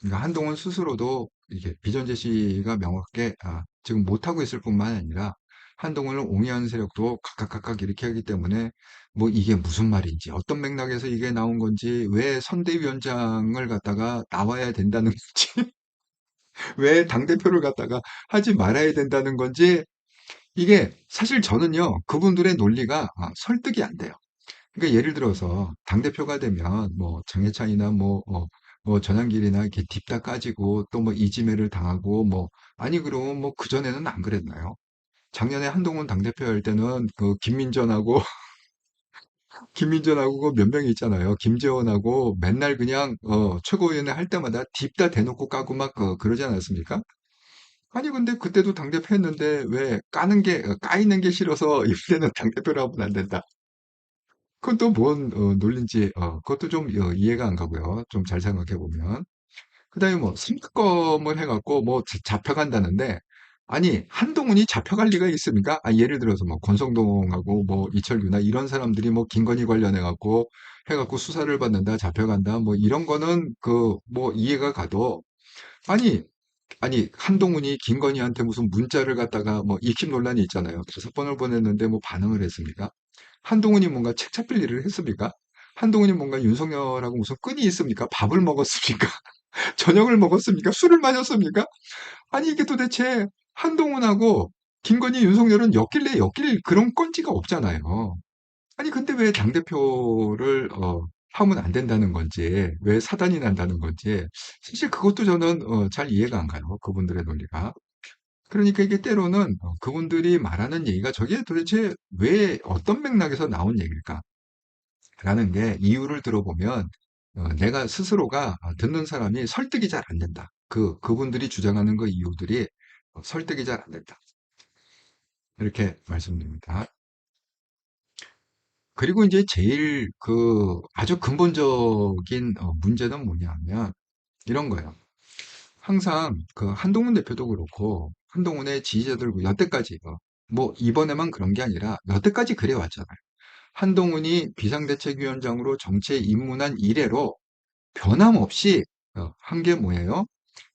그러니까 한동훈 스스로도 이게 비전 제시가 명확하게 지금 못하고 있을 뿐만 아니라 한동훈을 옹호하는 세력도 각각 이렇게 하기 때문에 뭐 이게 무슨 말인지 어떤 맥락에서 이게 나온 건지 왜 선대위원장을 갖다가 나와야 된다는 건지 왜 당대표를 갖다가 하지 말아야 된다는 건지 이게 사실 저는요 그분들의 논리가 설득이 안 돼요. 그러니까 예를 들어서 당대표가 되면 뭐 장해찬이나 뭐 전한길이나 이렇게 딥다 까지고 또 뭐 이지매를 당하고 뭐 아니 그럼 뭐 그전에는 안 그랬나요? 작년에 한동훈 당대표 할 때는 그 김민전하고 그 몇 명이 있잖아요. 김재원하고 맨날 그냥 최고위원회 할 때마다 딥다 대놓고 까고 막 그러지 않았습니까? 아니 근데 그때도 당대표 했는데 왜 까이는 게 싫어서 이번에는 당대표를 하면 안 된다. 그건 또 뭔 논리인지 그것도 좀 이해가 안 가고요. 좀 잘 생각해 보면. 그다음에 뭐 승특검을 해갖고 뭐 잡혀간다는데 아니 한동훈이 잡혀갈 리가 있습니까? 예를 들어서 뭐 권성동하고 뭐 이철규나 이런 사람들이 뭐 김건희 관련해갖고 해갖고 수사를 받는다 잡혀간다 뭐 이런 거는 그 뭐 이해가 가도 아니 아니, 한동훈이 김건희한테 무슨 문자를 갖다가 뭐 읽힘 논란이 있잖아요. 5번을 보냈는데 뭐 반응을 했습니까? 한동훈이 뭔가 책 잡힐 일을 했습니까? 한동훈이 뭔가 윤석열하고 무슨 끈이 있습니까? 밥을 먹었습니까? 저녁을 먹었습니까? 술을 마셨습니까? 아니, 이게 도대체 한동훈하고 김건희, 윤석열은 엮일 그런 건지가 없잖아요. 아니, 근데 왜 당대표를, 하면 안 된다는 건지, 왜 사단이 난다는 건지, 사실 그것도 저는, 잘 이해가 안 가요. 그분들의 논리가. 그러니까 이게 때로는 그분들이 말하는 얘기가 저게 도대체 왜 어떤 맥락에서 나온 얘기일까? 라는 게 이유를 들어보면 내가 스스로가 듣는 사람이 설득이 잘 안 된다. 그분들이 주장하는 그 이유들이 설득이 잘 안 된다. 이렇게 말씀드립니다. 그리고 이제 제일 아주 근본적인 문제는 뭐냐면 이런 거예요. 항상 그 한동훈 대표도 그렇고 한동훈의 지지자들 여태까지 뭐 이번에만 그런 게 아니라 여태까지 그래 왔잖아요. 한동훈이 비상대책위원장으로 정치에 입문한 이래로 변함없이 한 게 뭐예요?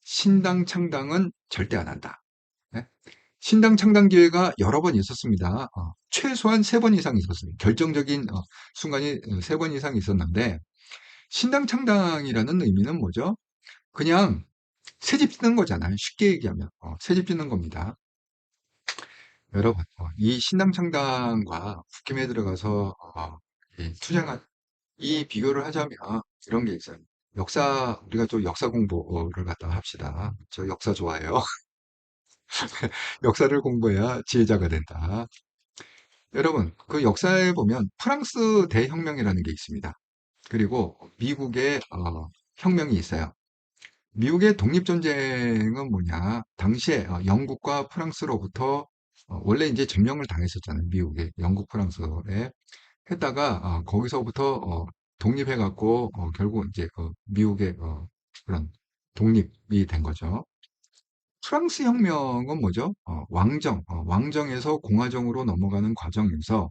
신당 창당은 절대 안 한다. 네? 신당 창당 기회가 여러 번 있었습니다. 최소한 3번 이상 있었어요. 결정적인 순간이 3번 이상 있었는데 신당 창당이라는 의미는 뭐죠? 그냥 새집 짓는 거잖아요. 쉽게 얘기하면 새집 짓는 겁니다. 여러분, 이 신당 창당과 국힘에 들어가서 투쟁한 이 비교를 하자면 이런 게 있어요. 우리가 좀 역사 공부를 갖다가 합시다. 저 역사 좋아해요. 역사를 공부해야 지혜자가 된다. 여러분, 그 역사에 보면 프랑스 대혁명이라는 게 있습니다. 그리고 미국의 혁명이 있어요. 미국의 독립전쟁은 뭐냐? 당시에 영국과 프랑스로부터 원래 이제 점령을 당했었잖아요. 미국에 영국, 프랑스에 했다가 거기서부터 독립해갖고 결국 이제 그 미국의 그런 독립이 된 거죠. 프랑스 혁명은 뭐죠? 왕정에서 공화정으로 넘어가는 과정에서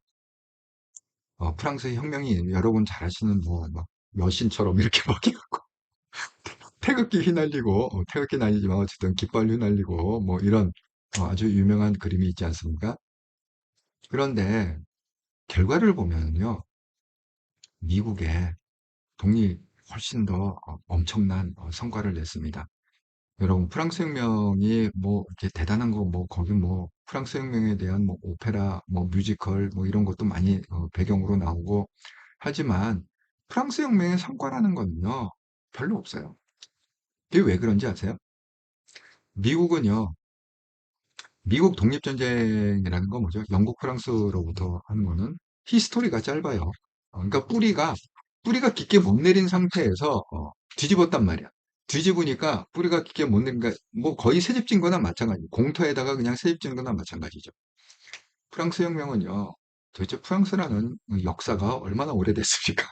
프랑스 혁명이 여러분 잘 아시는 뭐 여신처럼 이렇게 막 해갖고 태극기 휘날리고 태극기는 아니지만 어쨌든 깃발 휘날리고 뭐 이런 아주 유명한 그림이 있지 않습니까? 그런데 결과를 보면요, 미국의 독립 훨씬 더 엄청난 성과를 냈습니다. 여러분, 프랑스 혁명이 뭐 이렇게 대단한 거 뭐 거기 뭐 프랑스 혁명에 대한 뭐 오페라, 뭐 뮤지컬 뭐 이런 것도 많이 배경으로 나오고 하지만 프랑스 혁명의 성과라는 거는요 별로 없어요. 이게 왜 그런지 아세요? 미국은요, 미국 독립전쟁이라는 건 뭐죠? 영국, 프랑스로부터 하는 거는 히스토리가 짧아요. 그러니까 뿌리가 깊게 못 내린 상태에서 뒤집었단 말이야. 뒤집으니까 뿌리가 깊게 못 내린, 그러니까 뭐 거의 새집진 거나 마찬가지. 공터에다가 그냥 새집진 거나 마찬가지죠. 프랑스 혁명은요, 도대체 프랑스라는 역사가 얼마나 오래됐습니까?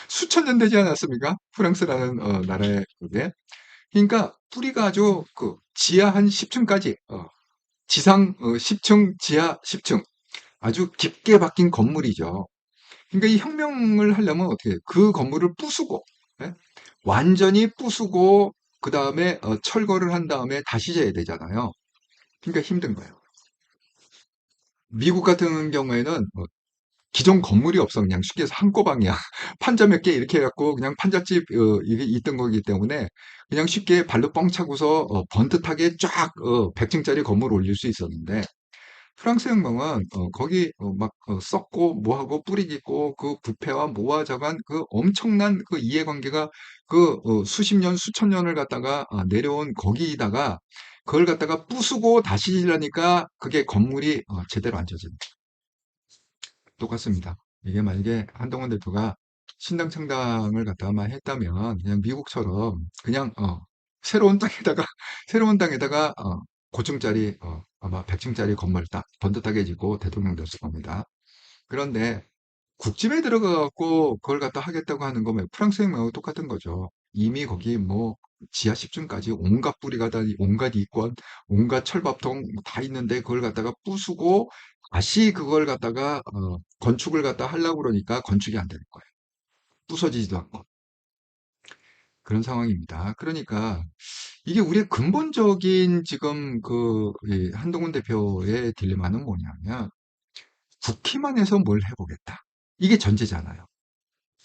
수천 년 되지 않았습니까? 프랑스라는 나라의 그게. 그러니까 뿌리가 아주 지하 한 10층까지 지상 10층, 지하 10층. 아주 깊게 박힌 건물이죠. 그러니까 이 혁명을 하려면 어떻게 해요? 그 건물을 부수고, 예? 완전히 부수고, 그 다음에 철거를 한 다음에 다시 재야 되잖아요. 그러니까 힘든 거예요. 미국 같은 경우에는 기존 건물이 없어. 그냥 쉽게 해서 한꺼방이야. 판자 몇 개 이렇게 해갖고 그냥 판잣집 이게 있던 거기 때문에 그냥 쉽게 발로 뻥 차고서 번듯하게 쫙 100층짜리 건물 올릴 수 있었는데 프랑스 혁명은 거기 막 썩고 뭐하고 뿌리 깊고 그 부패와 모아져간 그 엄청난 그 이해관계가 수십 년, 수천 년을 갖다가 내려온 거기다가 그걸 갖다가 부수고 다시 지으려니까 그게 건물이 제대로 안 져집니다. 똑같습니다. 이게 만약에 한동훈 대표가 신당 창당을 갖다만 했다면 그냥 미국처럼 그냥 새로운 땅에다가 새로운 땅에다가 고층짜리 아마 100층짜리 건물 딱 번듯하게 짓고 대통령 됐을 겁니다. 그런데 국집에 들어가 갖고 그걸 갖다 하겠다고 하는 거면 프랑스 혁명하고 똑같은 거죠. 이미 거기 뭐 지하 10층까지 온갖 뿌리가 다 온갖 이권, 온갖 철밥통 다 있는데 그걸 갖다가 부수고 다시 그걸 갖다가 건축을 갖다 하려고 그러니까 건축이 안 되는 거예요. 부서지지도 않고 그런 상황입니다. 그러니까 이게 우리의 근본적인 지금 이 한동훈 대표의 딜레마는 뭐냐면, 국힘만 해서 뭘 해보겠다. 이게 전제잖아요.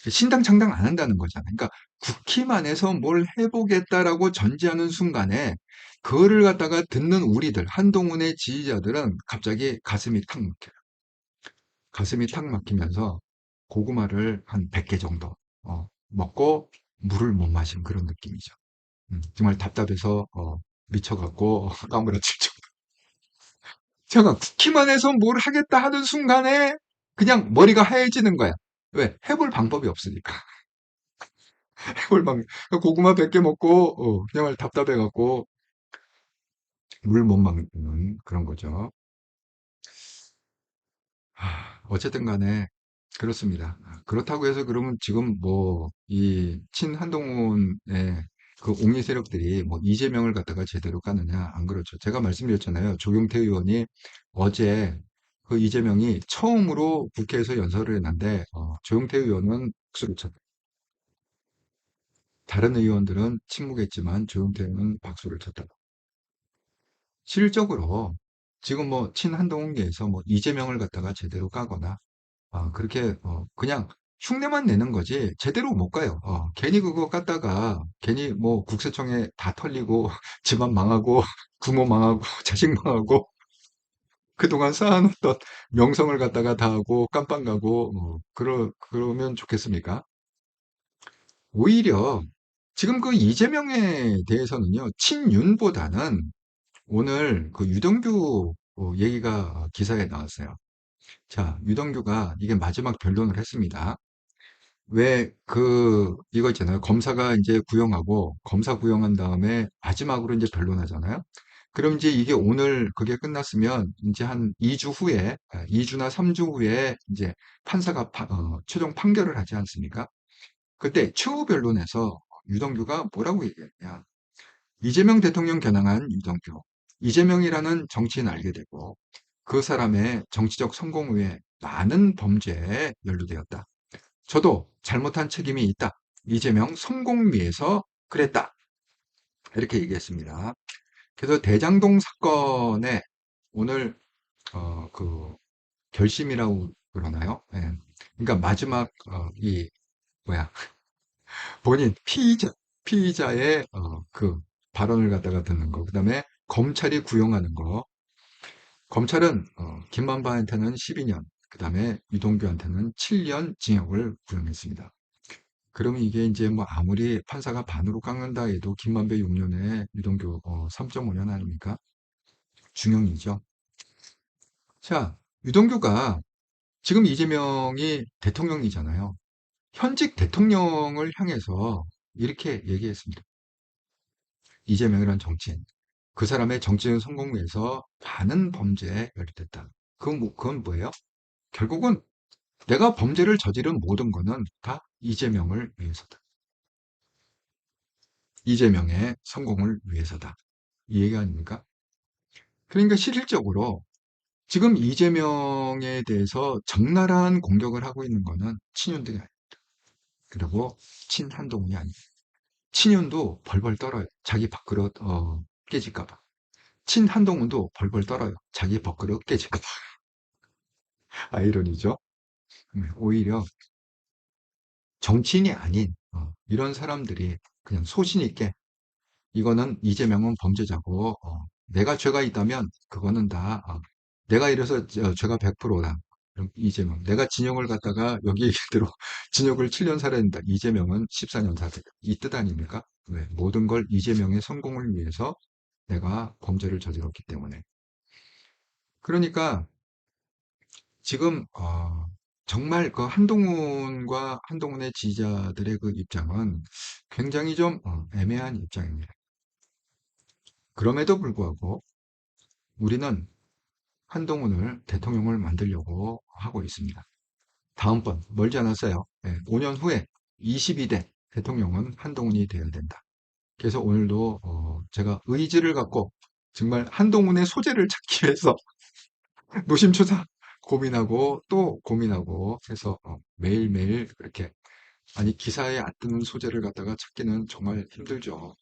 신당 창당 안 한다는 거잖아요. 그러니까 국힘 안에서 뭘 해보겠다라고 전제하는 순간에 그거를 갖다가 듣는 우리들, 한동훈의 지지자들은 갑자기 가슴이 탁 막혀요. 가슴이 탁 막히면서 고구마를 한 100개 정도 먹고 물을 못 마신 그런 느낌이죠. 정말 답답해서 미쳐갖고 까무라칠 정도. 제가 국힘 안에서 뭘 하겠다 하는 순간에 그냥 머리가 하얘지는 거야. 왜? 해볼 방법이 없으니까. 꿀빵. 고구마 100개 먹고, 그냥 답답해갖고, 물 못 먹는 그런 거죠. 어쨌든 간에, 그렇습니다. 그렇다고 해서 그러면 지금 뭐, 이 친한동훈의 그 옹리 세력들이 뭐 이재명을 갖다가 제대로 까느냐? 안 그렇죠. 제가 말씀드렸잖아요. 조경태 의원이 어제 그 이재명이 처음으로 국회에서 연설을 했는데, 조경태 의원은 박수를 쳤다. 다른 의원들은 침묵했지만 조경태 의원은 박수를 쳤다. 실적으로 지금 뭐 친한동훈계에서 뭐 이재명을 갖다가 제대로 까거나 그렇게 그냥 흉내만 내는 거지 제대로 못 가요. 괜히 그거 깠다가 괜히 뭐 국세청에 다 털리고 집안 망하고 부모 망하고 자식 망하고 그동안 쌓아놓던 명성을 갖다가 다 하고 깜빵 가고 그러면 좋겠습니까? 오히려 지금 그 이재명에 대해서는요 친윤보다는 오늘 그 유동규 얘기가 기사에 나왔어요. 자, 유동규가 이게 마지막 변론을 했습니다. 왜 이거 있잖아요. 검사가 이제 구형하고 검사 구형한 다음에 마지막으로 이제 변론하잖아요. 그럼 이제 이게 오늘 그게 끝났으면 이제 한 2주 후에, 2주나 3주 후에 이제 판사가 최종 판결을 하지 않습니까? 그때 최후 변론에서 유동규가 뭐라고 얘기했냐. 이재명 대통령 겨냥한 유동규. 이재명이라는 정치인 알게 되고 그 사람의 정치적 성공 후에 많은 범죄에 연루되었다. 저도 잘못한 책임이 있다. 이재명 성공 위해서 그랬다. 이렇게 얘기했습니다. 그래서 대장동 사건에 오늘 그 결심이라고 그러나요? 예. 그러니까 마지막 이 뭐야 본인 피의자의 그 발언을 갖다가 듣는 거, 그다음에 검찰이 구형하는 거. 검찰은 김만바한테는 12년, 그다음에 유동규한테는 7년 징역을 구형했습니다. 그러면 이게 이제 뭐 아무리 판사가 반으로 깎는다 해도 김만배 6년에 유동규 3.5년 아닙니까? 중형이죠. 자, 유동규가 지금 이재명이 대통령이잖아요. 현직 대통령을 향해서 이렇게 얘기했습니다. 이재명이라는 정치인. 그 사람의 정치적 성공 위해서 많은 범죄에 연루됐다. 그건 뭐예요? 결국은 내가 범죄를 저지른 모든 거는 다 이재명을 위해서다. 이재명의 성공을 위해서다. 이 얘기 아닙니까? 그러니까 실질적으로 지금 이재명에 대해서 적나라한 공격을 하고 있는 거는 친윤들이 아닙니다. 그리고 친한동훈이 아닙니다. 친윤도 벌벌 떨어요. 자기 밥그릇 깨질까 봐. 친한동훈도 벌벌 떨어요. 자기 밥그릇 깨질까 봐. 아이러니죠. 오히려 정치인이 아닌 이런 사람들이 그냥 소신 있게 이거는 이재명은 범죄자고 내가 죄가 있다면 그거는 다 내가 이래서 죄가 100%다. 그럼 이재명 내가 진영을 갖다가 여기 얘기대로 진영을 7년 살아야 된다. 이재명은 14년 살아야 된다. 이 뜻 아닙니까? 왜? 모든 걸 이재명의 성공을 위해서 내가 범죄를 저질렀기 때문에. 그러니까 지금 정말 그 한동훈과 한동훈의 지지자들의 그 입장은 굉장히 좀 애매한 입장입니다. 그럼에도 불구하고 우리는 한동훈을 대통령을 만들려고 하고 있습니다. 다음번 멀지 않았어요. 5년 후에 22대 대통령은 한동훈이 되어야 된다. 그래서 오늘도 제가 의지를 갖고 정말 한동훈의 소재를 찾기 위해서 노심초사 고민하고 또 고민하고 해서 매일매일 그렇게 아니 기사에 안 뜨는 소재를 갖다가 찾기는 정말 힘들죠.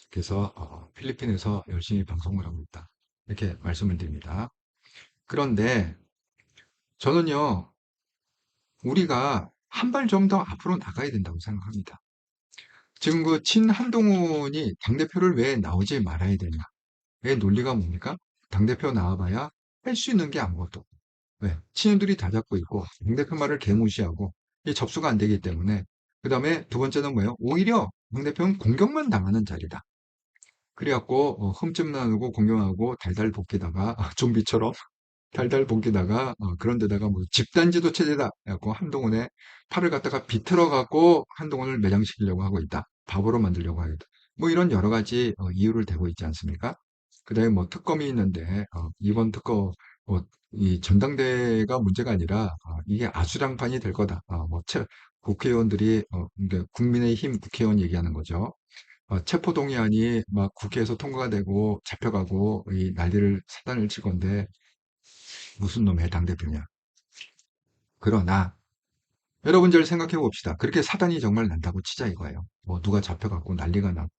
그래서 필리핀에서 열심히 방송을 하고 있다. 이렇게 말씀을 드립니다. 그런데 저는요, 우리가 한 발 좀 더 앞으로 나가야 된다고 생각합니다. 지금 그 친한동훈이 당대표를 왜 나오지 말아야 되냐? 왜 논리가 뭡니까? 당대표 나와봐야 할 수 있는 게 아무것도 없고. 왜? 친윤들이 다 잡고 있고, 당대표 말을 개무시하고, 이 접수가 안 되기 때문에. 그 다음에 두 번째는 뭐예요? 오히려 당대표는 공격만 당하는 자리다. 그래갖고, 흠집 나누고 공격하고 달달 볶이다가, 좀비처럼 달달 볶이다가, 그런 데다가 뭐 집단지도 체제다. 해갖고 한동훈의 팔을 갖다가 비틀어 갖고 한동훈을 매장시키려고 하고 있다. 바보로 만들려고 하겠다. 뭐 이런 여러 가지 이유를 대고 있지 않습니까? 그 다음에 뭐 특검이 있는데, 이번 특검, 이 전당대회가 문제가 아니라, 이게 아수랑판이 될 거다. 국회의원들이, 그러니까 국민의힘 국회의원 얘기하는 거죠. 체포동의안이 막 국회에서 통과가 되고 잡혀가고 이 난리를 사단을 칠 건데, 무슨 놈의 당대표냐. 그러나 여러분 잘 생각해 봅시다. 그렇게 사단이 정말 난다고 치자 이거예요. 뭐 누가 잡혀갖고 난리가 나고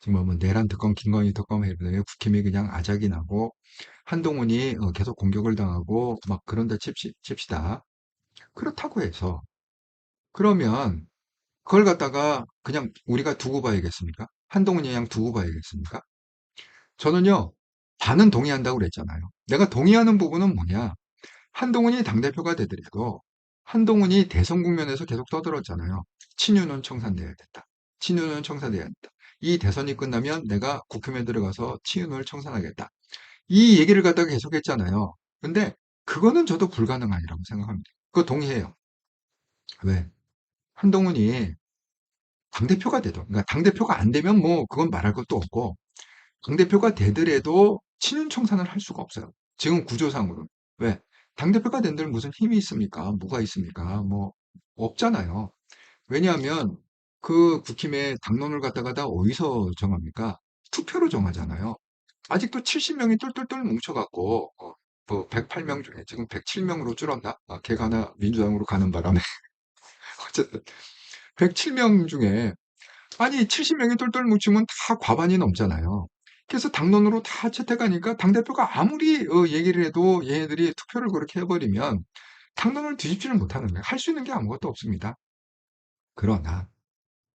정말 뭐 내란 특검, 김건희 특검 해도 국힘이 그냥 아작이 나고 한동훈이 계속 공격을 당하고 막 그런다 칩시다. 그렇다고 해서 그러면 그걸 갖다가 그냥 우리가 두고 봐야겠습니까? 한동훈이 그냥 두고 봐야겠습니까? 저는요, 반은 동의한다고 그랬잖아요. 내가 동의하는 부분은 뭐냐? 한동훈이 당대표가 되더라도 한동훈이 대선 국면에서 계속 떠들었잖아요. 친윤은 청산돼야 된다. 친윤은 청산돼야 된다. 이 대선이 끝나면 내가 국힘에 들어가서 친윤을 청산하겠다. 이 얘기를 갖다가 계속했잖아요. 근데 그거는 저도 불가능하리라고 생각합니다. 그거 동의해요. 왜? 한동훈이 당대표가 되도, 그러니까 당대표가 안 되면 뭐 그건 말할 것도 없고 당대표가 되더라도 친윤 청산을 할 수가 없어요. 지금 구조상으로는. 왜? 당대표가 된들 무슨 힘이 있습니까? 뭐가 있습니까? 뭐, 없잖아요. 왜냐하면 그 국힘의 당론을 갖다가 다 어디서 정합니까? 투표로 정하잖아요. 아직도 70명이 똘똘똘 뭉쳐갖고, 뭐 108명 중에 지금 107명으로 줄었나? 걔가 하나 민주당으로 가는 바람에. 어쨌든 107명 중에 아니 70명이 똘똘 뭉치면 다 과반이 넘잖아요. 그래서 당론으로 다 채택하니까 당대표가 아무리 얘기를 해도 얘네들이 투표를 그렇게 해버리면 당론을 뒤집지를 못하는 거예요. 할 수 있는 게 아무것도 없습니다. 그러나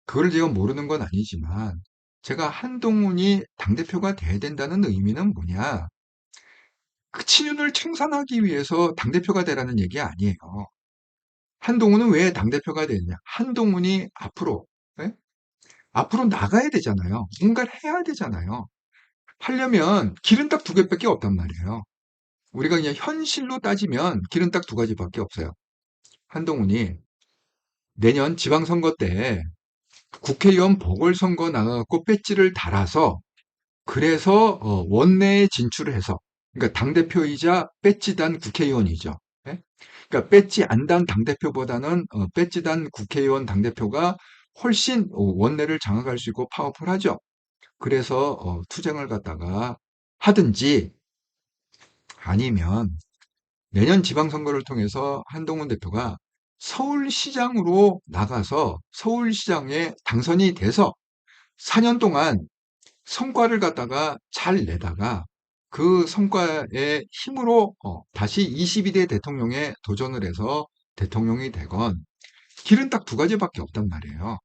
그걸 제가 모르는 건 아니지만 제가 한동훈이 당대표가 돼야 된다는 의미는 뭐냐? 그 친윤을 청산하기 위해서 당대표가 되라는 얘기 아니에요. 한동훈은 왜 당대표가 되느냐? 한동훈이 앞으로 예? 앞으로 나가야 되잖아요. 뭔가를 해야 되잖아요. 하려면 길은 딱 두 개밖에 없단 말이에요. 우리가 그냥 현실로 따지면 길은 딱 두 가지밖에 없어요. 한동훈이 내년 지방선거 때 국회의원 보궐선거 나가갖고 배지를 달아서 그래서 원내에 진출을 해서 그러니까 당대표이자 배지단 국회의원이죠. 예? 그러니까 배지 안 단 당대표보다는 배지 단 국회의원 당대표가 훨씬 원내를 장악할 수 있고 파워풀하죠. 그래서 투쟁을 갖다가 하든지 아니면 내년 지방선거를 통해서 한동훈 대표가 서울시장으로 나가서 서울시장에 당선이 돼서 4년 동안 성과를 갖다가 잘 내다가 그 성과의 힘으로 다시 22대 대통령에 도전을 해서 대통령이 되건 길은 딱 두 가지밖에 없단 말이에요.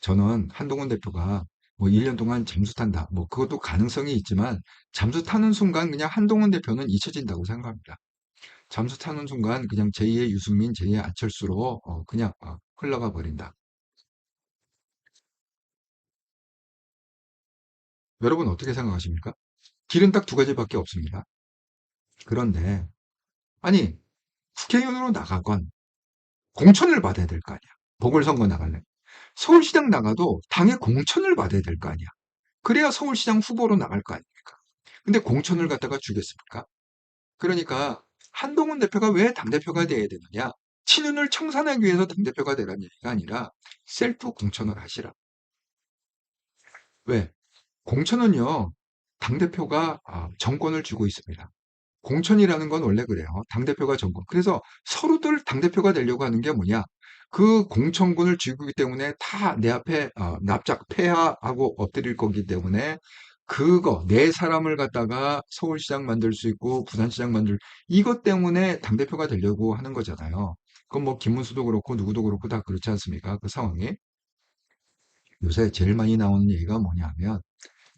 저는 한동훈 대표가 뭐 1년 동안 잠수 탄다. 뭐 그것도 가능성이 있지만 잠수 타는 순간 그냥 한동훈 대표는 잊혀진다고 생각합니다. 잠수 타는 순간 그냥 제2의 유승민, 제2의 안철수로 그냥 흘러가 버린다. 여러분 어떻게 생각하십니까? 길은 딱 두 가지밖에 없습니다. 그런데 아니 국회의원으로 나가건 공천을 받아야 될 거 아니야. 보궐선거 나갈래. 서울시장 나가도 당의 공천을 받아야 될 거 아니야. 그래야 서울시장 후보로 나갈 거 아닙니까? 근데 공천을 갖다가 주겠습니까? 그러니까 한동훈 대표가 왜 당대표가 돼야 되느냐? 친윤을 청산하기 위해서 당대표가 되라는 얘기가 아니라 셀프 공천을 하시라. 왜? 공천은요, 당대표가 정권을 쥐고 있습니다. 공천이라는 건 원래 그래요. 당대표가 정권. 그래서 서로들 당대표가 되려고 하는 게 뭐냐? 그 공천군을 쥐기 때문에 다 내 앞에 납작 폐하하고 엎드릴 거기 때문에 그거 내 사람을 갖다가 서울시장 만들 수 있고 부산시장 이것 때문에 당대표가 되려고 하는 거잖아요. 그건 뭐 김문수도 그렇고 누구도 그렇고 다 그렇지 않습니까? 그 상황이. 요새 제일 많이 나오는 얘기가 뭐냐 하면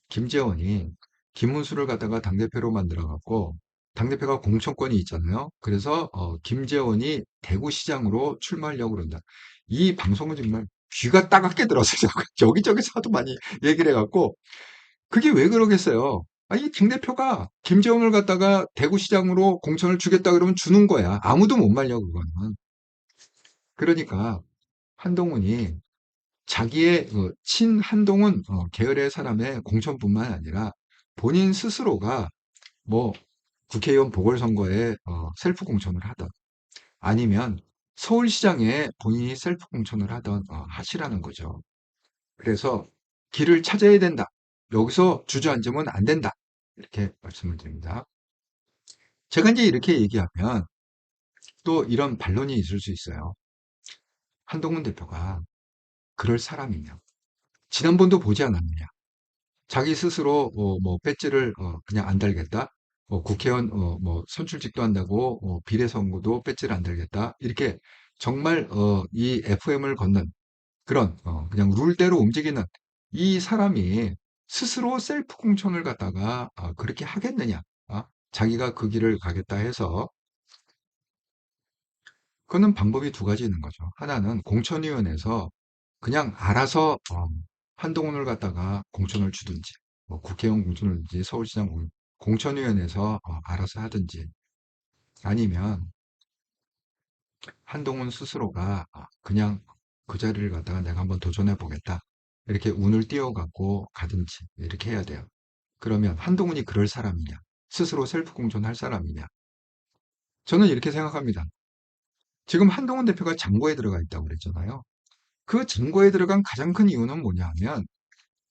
김재원이 김문수를 갖다가 당대표로 만들어갖고 당대표가 공천권이 있잖아요. 그래서 김재원이 대구시장으로 출마하려고 그런다. 이 방송은 정말 귀가 따갑게 들었어요. 여기저기서 하도 많이 얘기를 해갖고 그게 왜 그러겠어요? 아니 당대표가 김재원을 갖다가 대구시장으로 공천을 주겠다 그러면 주는 거야. 아무도 못 말려 그거는. 그러니까 한동훈이 자기의 친한동훈 계열의 사람의 공천뿐만 아니라 본인 스스로가 뭐 국회의원 보궐선거에 셀프 공천을 하던 아니면 서울시장에 본인이 셀프 공천을 하던 하시라는 거죠. 그래서 길을 찾아야 된다. 여기서 주저앉으면 안 된다. 이렇게 말씀을 드립니다. 제가 이제 이렇게 얘기하면 또 이런 반론이 있을 수 있어요. 한동훈 대표가 그럴 사람이냐? 지난번도 보지 않았느냐? 자기 스스로 뭐 배지를 그냥 안 달겠다. 국회의원 뭐 선출직도 한다고 비례선거도 배지를 안 달겠다. 이렇게 정말 이 FM을 걷는 그런 그냥 룰대로 움직이는 이 사람이 스스로 셀프 공천을 갖다가 그렇게 하겠느냐? 자기가 그 길을 가겠다 해서 그거는 방법이 두 가지 있는 거죠. 하나는 공천위원회에서 그냥 알아서 한동훈을 갖다가 공천을 주든지 뭐 국회의원 공천을 주든지 서울시장 공천위원회에서 알아서 하든지 아니면 한동훈 스스로가 그냥 그 자리를 갖다가 내가 한번 도전해 보겠다 이렇게 운을 띄워갖고 가든지 이렇게 해야 돼요. 그러면 한동훈이 그럴 사람이냐 스스로 셀프 공천할 사람이냐 저는 이렇게 생각합니다. 지금 한동훈 대표가 장고에 들어가 있다고 그랬잖아요. 그 증거에 들어간 가장 큰 이유는 뭐냐 하면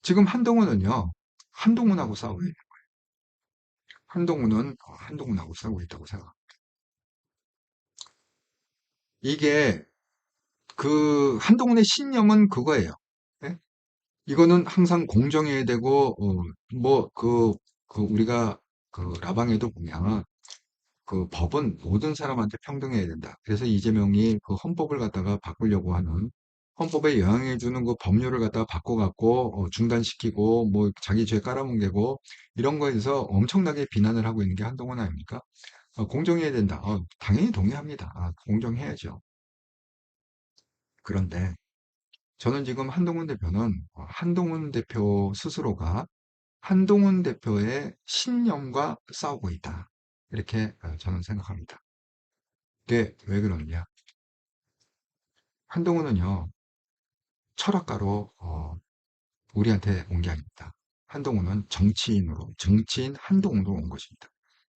지금 한동훈은요. 한동훈하고 싸워요. 한동훈은 한동훈하고 싸우고 있다고 생각합니다. 이게 그 한동훈의 신념은 그거예요. 예? 이거는 항상 공정해야 되고 뭐그 우리가 그 라방에도 보면 그 법은 모든 사람한테 평등해야 된다. 그래서 이재명이 그 헌법을 갖다가 바꾸려고 하는 헌법에 영향해주는 그 법률을 갖다가 바꿔갖고 중단시키고 뭐 자기 죄 깔아뭉개고 이런 거에서 엄청나게 비난을 하고 있는 게 한동훈 아닙니까? 공정해야 된다. 당연히 동의합니다. 공정해야죠. 그런데 저는 지금 한동훈 대표는 한동훈 대표 스스로가 한동훈 대표의 신념과 싸우고 있다. 이렇게 저는 생각합니다. 왜 그러느냐? 한동훈은요, 철학가로 우리한테 온 게 아닙니다. 한동훈은 정치인 한동훈으로 온 것입니다.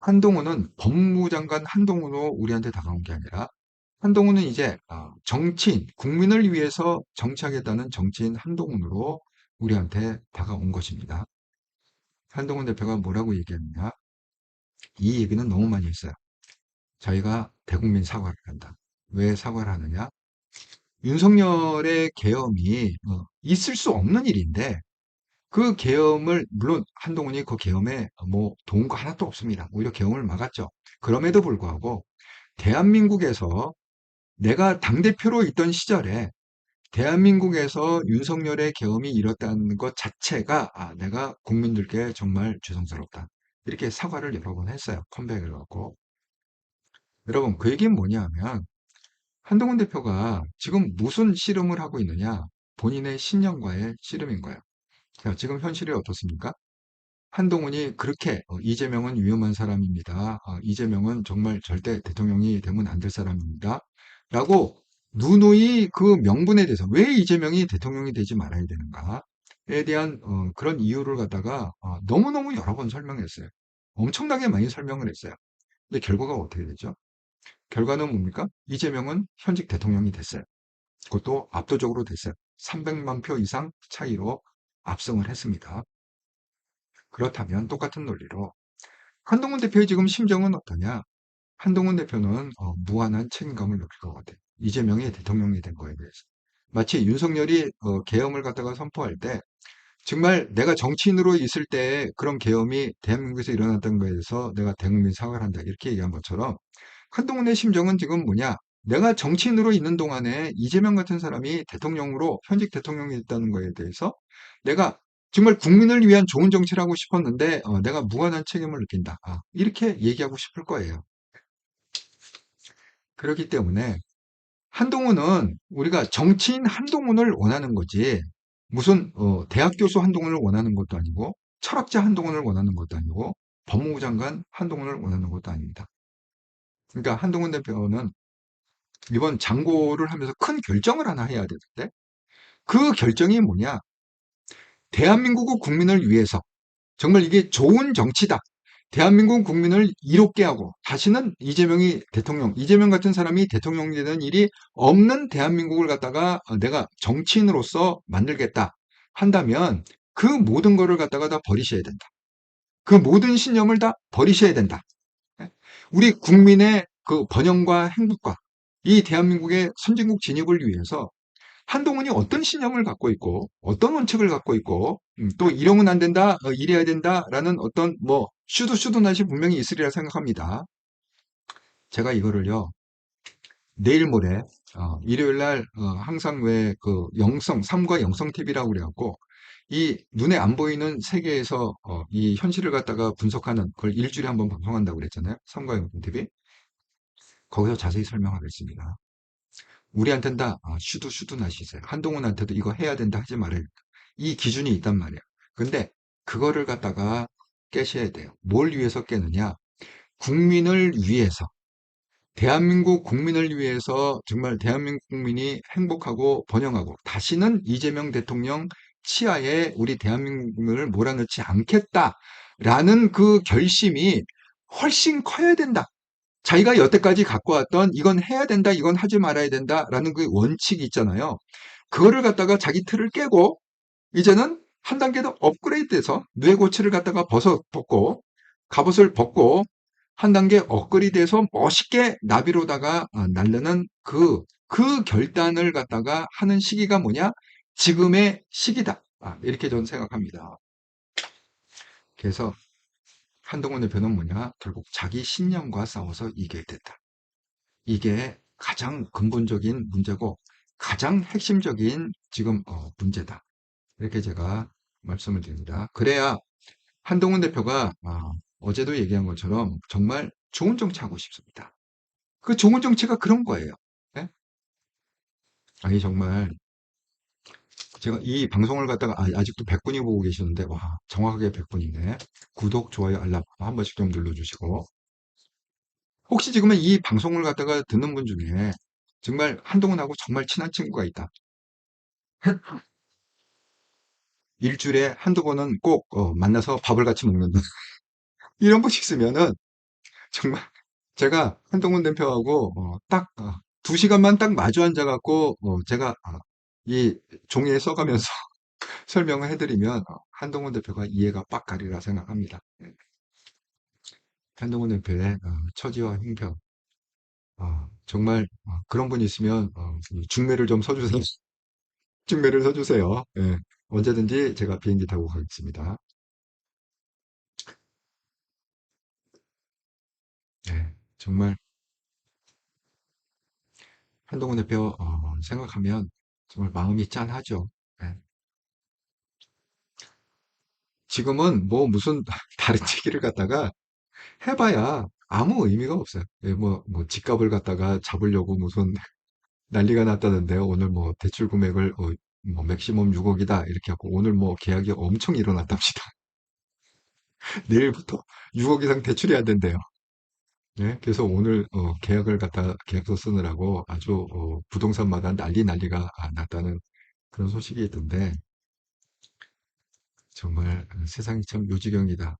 한동훈은 법무장관 한동훈으로 우리한테 다가온 게 아니라 한동훈은 이제 정치인, 국민을 위해서 정치하겠다는 정치인 한동훈으로 우리한테 다가온 것입니다. 한동훈 대표가 뭐라고 얘기했느냐? 이 얘기는 너무 많이 했어요. 저희가 대국민 사과를 한다. 왜 사과를 하느냐? 윤석열의 계엄이 있을 수 없는 일인데 그 계엄을 물론 한동훈이 그 계엄에 뭐 도운 거 하나도 없습니다. 오히려 계엄을 막았죠. 그럼에도 불구하고 대한민국에서 내가 당대표로 있던 시절에 대한민국에서 윤석열의 계엄이 일었다는 것 자체가 내가 국민들께 정말 죄송스럽다. 이렇게 사과를 여러 번 했어요. 컴백을 갖고. 여러분 그 얘기는 뭐냐 하면 한동훈 대표가 지금 무슨 씨름을 하고 있느냐? 본인의 신념과의 씨름인 거예요. 자, 지금 현실이 어떻습니까? 한동훈이 그렇게 이재명은 위험한 사람입니다. 이재명은 정말 절대 대통령이 되면 안 될 사람입니다. 라고 누누이 그 명분에 대해서 왜 이재명이 대통령이 되지 말아야 되는가에 대한 그런 이유를 갖다가 너무너무 여러 번 설명했어요. 엄청나게 많이 설명을 했어요. 근데 결과가 어떻게 되죠? 결과는 뭡니까? 이재명은 현직 대통령이 됐어요. 그것도 압도적으로 됐어요. 300만 표 이상 차이로 압승을 했습니다. 그렇다면 똑같은 논리로 한동훈 대표의 지금 심정은 어떠냐? 한동훈 대표는 무한한 책임감을 느낄 것 같아요. 이재명이 대통령이 된 거에 대해서. 마치 윤석열이 계엄을 갖다가 선포할 때 정말 내가 정치인으로 있을 때 그런 계엄이 대한민국에서 일어났던 거에 대해서 내가 대국민 사과를 한다. 이렇게 얘기한 것처럼 한동훈의 심정은 지금 뭐냐? 내가 정치인으로 있는 동안에 이재명 같은 사람이 대통령으로 현직 대통령이 됐다는 거에 대해서 내가 정말 국민을 위한 좋은 정치를 하고 싶었는데 내가 무관한 책임을 느낀다. 이렇게 얘기하고 싶을 거예요. 그렇기 때문에 한동훈은 우리가 정치인 한동훈을 원하는 거지 무슨 대학 교수 한동훈을 원하는 것도 아니고 철학자 한동훈을 원하는 것도 아니고 법무부 장관 한동훈을 원하는 것도 아닙니다. 그러니까 한동훈 대표는 이번 장고를 하면서 큰 결정을 하나 해야 되는데 그 결정이 뭐냐? 대한민국 국민을 위해서 정말 이게 좋은 정치다. 대한민국 국민을 이롭게 하고 다시는 이재명이 대통령, 이재명 같은 사람이 대통령이 되는 일이 없는 대한민국을 갖다가 내가 정치인으로서 만들겠다 한다면 그 모든 거를 갖다가 다 버리셔야 된다. 그 모든 신념을 다 버리셔야 된다. 우리 국민의 그 번영과 행복과 이 대한민국의 선진국 진입을 위해서 한동훈이 어떤 신념을 갖고 있고 어떤 원칙을 갖고 있고 또 이러면 안 된다, 이래야 된다라는 어떤 뭐 슈도슈도낫이 분명히 있으리라 생각합니다. 제가 이거를요 내일 모레 일요일 날 항상 왜 그 영성 삼과 영성 TV라고 그래갖고 이 눈에 안 보이는 세계에서 이 현실을 갖다가 분석하는 그걸 일주일에 한번 방송한다고 그랬잖아요. 삼과 영성 TV 거기서 자세히 설명하겠습니다. 우리한테는 다 슈도슈도낫이 있어요. 한동훈한테도 이거 해야 된다 하지 말아요. 이 기준이 있단 말이야. 근데 그거를 갖다가 깨셔야 돼요. 뭘 위해서 깨느냐? 국민을 위해서, 대한민국 국민을 위해서 정말 대한민국 국민이 행복하고 번영하고 다시는 이재명 대통령 치하에 우리 대한민국을 몰아넣지 않겠다라는 그 결심이 훨씬 커야 된다. 자기가 여태까지 갖고 왔던 이건 해야 된다, 이건 하지 말아야 된다라는 그 원칙이 있잖아요. 그거를 갖다가 자기 틀을 깨고 이제는 한 단계 더 업그레이드돼서 뇌고치를 갖다가 벗고 갑옷을 벗고 한 단계 업그레이드돼서 멋있게 나비로다가 날르는 그 결단을 갖다가 하는 시기가 뭐냐? 지금의 시기다. 이렇게 저는 생각합니다. 그래서 한동훈 대표는 뭐냐? 결국 자기 신념과 싸워서 이겨야 된다. 이게 가장 근본적인 문제고 가장 핵심적인 지금 문제다. 이렇게 제가 말씀을 드립니다. 그래야 한동훈 대표가 어제도 얘기한 것처럼 정말 좋은 정치 하고 싶습니다. 그 좋은 정치가 그런 거예요. 네? 아니 정말 제가 이 방송을 갖다가 아직도 100분이 보고 계시는데 와 정확하게 100분이네. 구독, 좋아요, 알람 한 번씩 좀 눌러주시고 혹시 지금은 이 방송을 갖다가 듣는 분 중에 정말 한동훈하고 정말 친한 친구가 있다. 일주일에 한두 번은 꼭 만나서 밥을 같이 먹는다. 이런 분 있으면은 정말 제가 한동훈 대표하고 딱 2시간만 딱 마주 앉아갖고 제가 이 종이에 써가면서 설명을 해드리면 한동훈 대표가 이해가 빡 가리라 생각합니다. 예. 한동훈 대표의 처지와 형편 정말 그런 분이 있으면 중매를 좀 서주세요. 중매를 서주세요. 예. 언제든지 제가 비행기 타고 가겠습니다. 예. 정말 한동훈 대표 생각하면 정말 마음이 짠하죠. 예. 지금은 뭐 무슨 다른 얘기를 갖다가 해봐야 아무 의미가 없어요. 예, 뭐 집값을 갖다가 잡으려고 무슨 난리가 났다는데요. 오늘 뭐 대출 금액을 뭐 맥시멈 6억이다 이렇게 하고 오늘 뭐 계약이 엄청 일어났답니다. 내일부터 6억 이상 대출이 안 된대요. 예, 그래서 오늘 계약을 갖다 계약서 쓰느라고 아주 부동산마다 난리가 났다는 그런 소식이 있던데 정말 세상이 참 요지경이다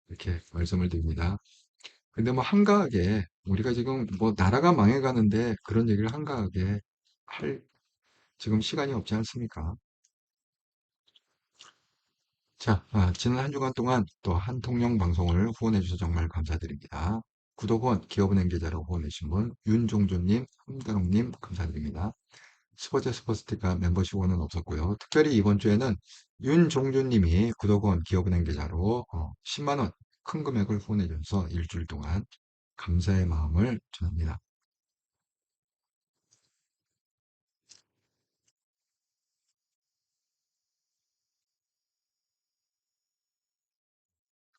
이렇게 말씀을 드립니다. 근데 뭐 한가하게 우리가 지금 뭐 나라가 망해가는데 그런 얘기를 한가하게 할 지금 시간이 없지 않습니까? 자, 지난 한 주간 동안 또 한통령 방송을 후원해 주셔서 정말 감사드립니다. 구독원, 기업은행 계좌로 보내신 분, 윤종조님, 함다롱님 감사드립니다. 슈퍼스티커 멤버십 원은 없었고요. 특별히 이번 주에는 윤종조님이 구독원, 기업은행 계좌로 10만원 큰 금액을 보내줘서 일주일 동안 감사의 마음을 전합니다.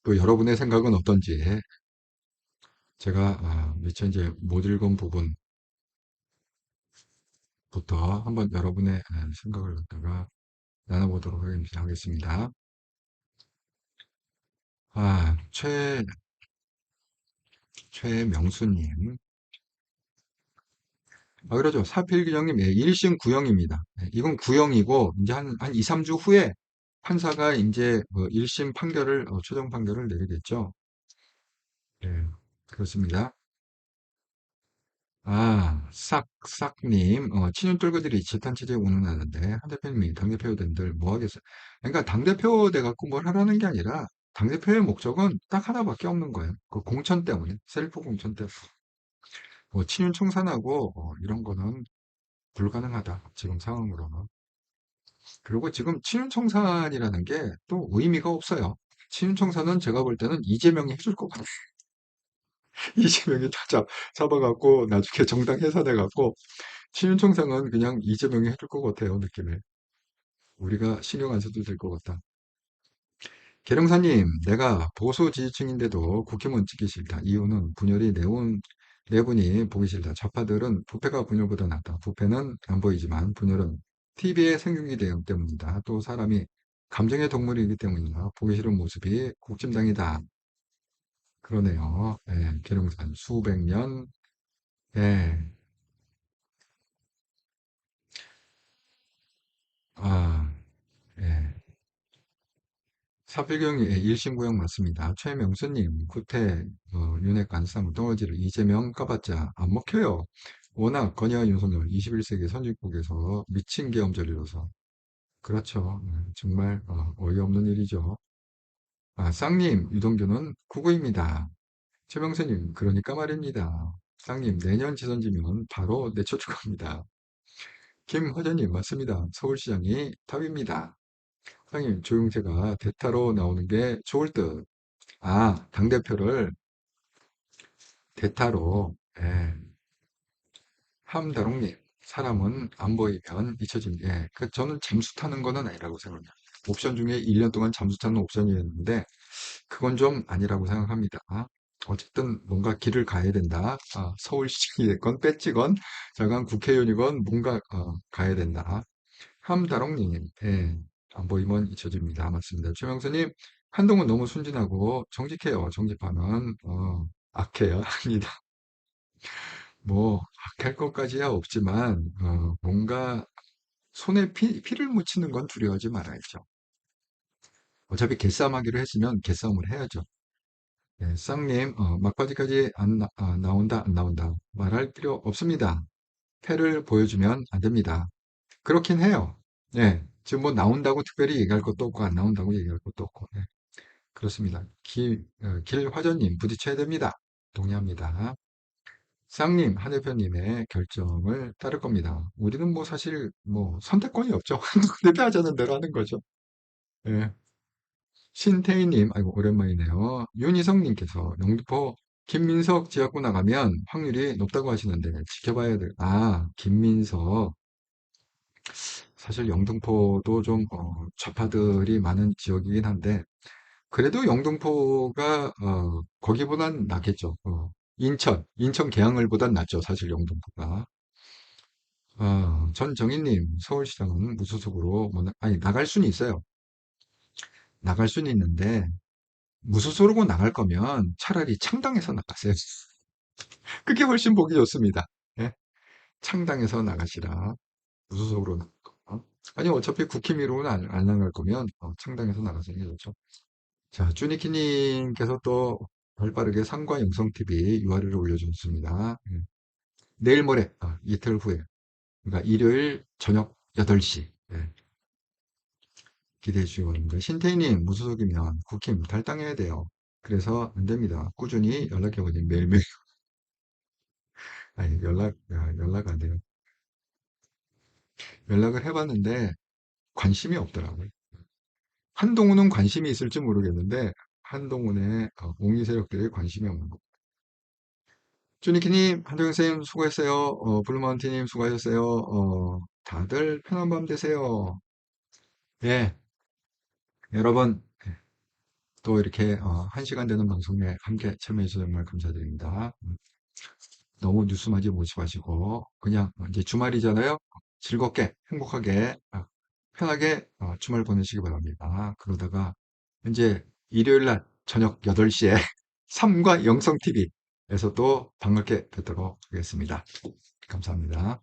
또 여러분의 생각은 어떤지 제가 미처 이제 못 읽은 부분부터 한번 여러분의 생각을 갖다가 나눠보도록 하겠습니다. 최명수님. 그러죠. 사필규정님, 예, 1심 구형입니다. 예, 이건 구형이고, 이제 한 2, 3주 후에 판사가 이제 1심 판결을, 최종 판결을 내리겠죠. 예, 그렇습니다. 싹님, 친윤 똘거들이 집단체제 운운하는데, 한 대표님이 당대표들들 뭐 하겠어요? 그러니까 당대표 돼갖고 뭘 하라는 게 아니라, 당대표의 목적은 딱 하나밖에 없는 거예요. 그 공천 때문에, 셀프 공천 때문에. 친윤 청산하고, 이런 거는 불가능하다. 지금 상황으로는. 그리고 지금 친윤 청산이라는 게 또 의미가 없어요. 친윤 청산은 제가 볼 때는 이재명이 해줄 것 같아요. 이재명이 다 잡아갖고 나중에 정당 해산해갖고 친윤 청산은 그냥 이재명이 해줄 것 같아요. 느낌에. 우리가 신경 안 써도 될 것 같다. 계룡사님, 내가 보수 지지층인데도 국힘은 찍기 싫다. 이유는 분열이 내분이 보기 싫다. 좌파들은 부패가 분열보다 낫다. 부패는 안 보이지만 분열은 TV의 생중계 대응 때문이다. 또 사람이 감정의 동물이기 때문이다. 보기 싫은 모습이 국힘당이다. 그러네요. 예, 계룡산 수백 년. 예, 아, 예. 사필경의 1심 구형 맞습니다. 최명수님, 구태, 윤핵 간사무 덩어리를 이재명 까봤자 안 먹혀요. 워낙 건의와 윤석열 21세기 선진국에서 미친 계엄절이라서. 그렇죠. 정말 어이없는 일이죠. 쌍님, 유동규는 구구입니다. 최명수님, 그러니까 말입니다. 쌍님, 내년 지선지면 바로 내쳐줄 겁니다. 김화전님, 맞습니다. 서울시장이 답입니다. 쌍님, 조용태가 대타로 나오는 게 좋을 듯. 당대표를 대타로, 예, 함다롱님, 사람은 안 보이면 잊혀집니다. 예, 저는 잠수 타는 거는 아니라고 생각합니다. 옵션 중에 1년 동안 잠수 타는 옵션이었는데, 그건 좀 아니라고 생각합니다. 어쨌든 뭔가 길을 가야 된다. 서울시장이 됐건, 배지건, 자간 국회의원이건 뭔가 가야 된다. 함다롱님, 예, 안 보이면 잊혀집니다. 맞습니다. 최명수님, 한동훈 너무 순진하고 정직해요. 정직하면 악해요. 아니다. 뭐 악할 것까지야 없지만 뭔가 손에 피를 묻히는 건 두려워하지 말아야죠. 어차피 개싸움하기로 했으면 개싸움을 해야죠. 네, 쌍님, 막바지까지 나온다, 안 나온다. 말할 필요 없습니다. 패를 보여주면 안 됩니다. 그렇긴 해요. 네, 지금 뭐 나온다고 특별히 얘기할 것도 없고, 안 나온다고 얘기할 것도 없고. 네, 그렇습니다. 길화전님, 부딪혀야 됩니다. 동의합니다. 쌍님, 한 대표님의 결정을 따를 겁니다. 우리는 뭐 사실 뭐 선택권이 없죠. 대표하자는 대로 하는 거죠. 예. 신태희님, 아이고 오랜만이네요. 윤희성님께서 영등포 김민석 지역구 나가면 확률이 높다고 하시는데 지켜봐야 될. 김민석. 사실 영등포도 좀 좌파들이 많은 지역이긴 한데 그래도 영등포가 거기보단 낫겠죠. 인천 계양을보단 낫죠. 사실 영등포가. 전정희님, 서울시장은 무소속으로, 나갈 수는 있어요. 나갈 수는 있는데, 무소속으로 나갈 거면 차라리 창당해서 나가세요. 그게 훨씬 보기 좋습니다. 예? 창당해서 나가시라. 무소속으로 나갈 거. 아니, 어차피 국힘으로는 안 나갈 거면, 창당해서 나가시는 게 좋죠. 자, 쭈니키님께서 또, 발빠르게 상과 영성TV URL을 올려주셨습니다. 내일 모레, 이틀 후에, 그러니까 일요일 저녁 8시. 기대해 주시기 바랍니다. 신태희님, 무소속이면 국힘 탈당해야 돼요. 그래서 안 됩니다. 꾸준히 연락해보니 매일매일, 아니, 연락 안 돼요. 연락을 해봤는데 관심이 없더라고요. 한동훈은 관심이 있을지 모르겠는데, 한동훈의 옹리 세력들이 관심이 없는 거. 주니키님, 한동훈 선생님 수고했어요. 블루마운틴님 수고하셨어요. 다들 편한 밤 되세요. 예, 여러분, 또 이렇게 1시간 되는 방송에 함께 참여해주셔서 정말 감사드립니다. 너무 뉴스마저 보지 마시고 그냥 이제 주말이잖아요. 즐겁게 행복하게 편하게 주말 보내시기 바랍니다. 그러다가 이제 일요일 날 저녁 8시에 삼과 영성TV에서 또 반갑게 뵙도록 하겠습니다. 감사합니다.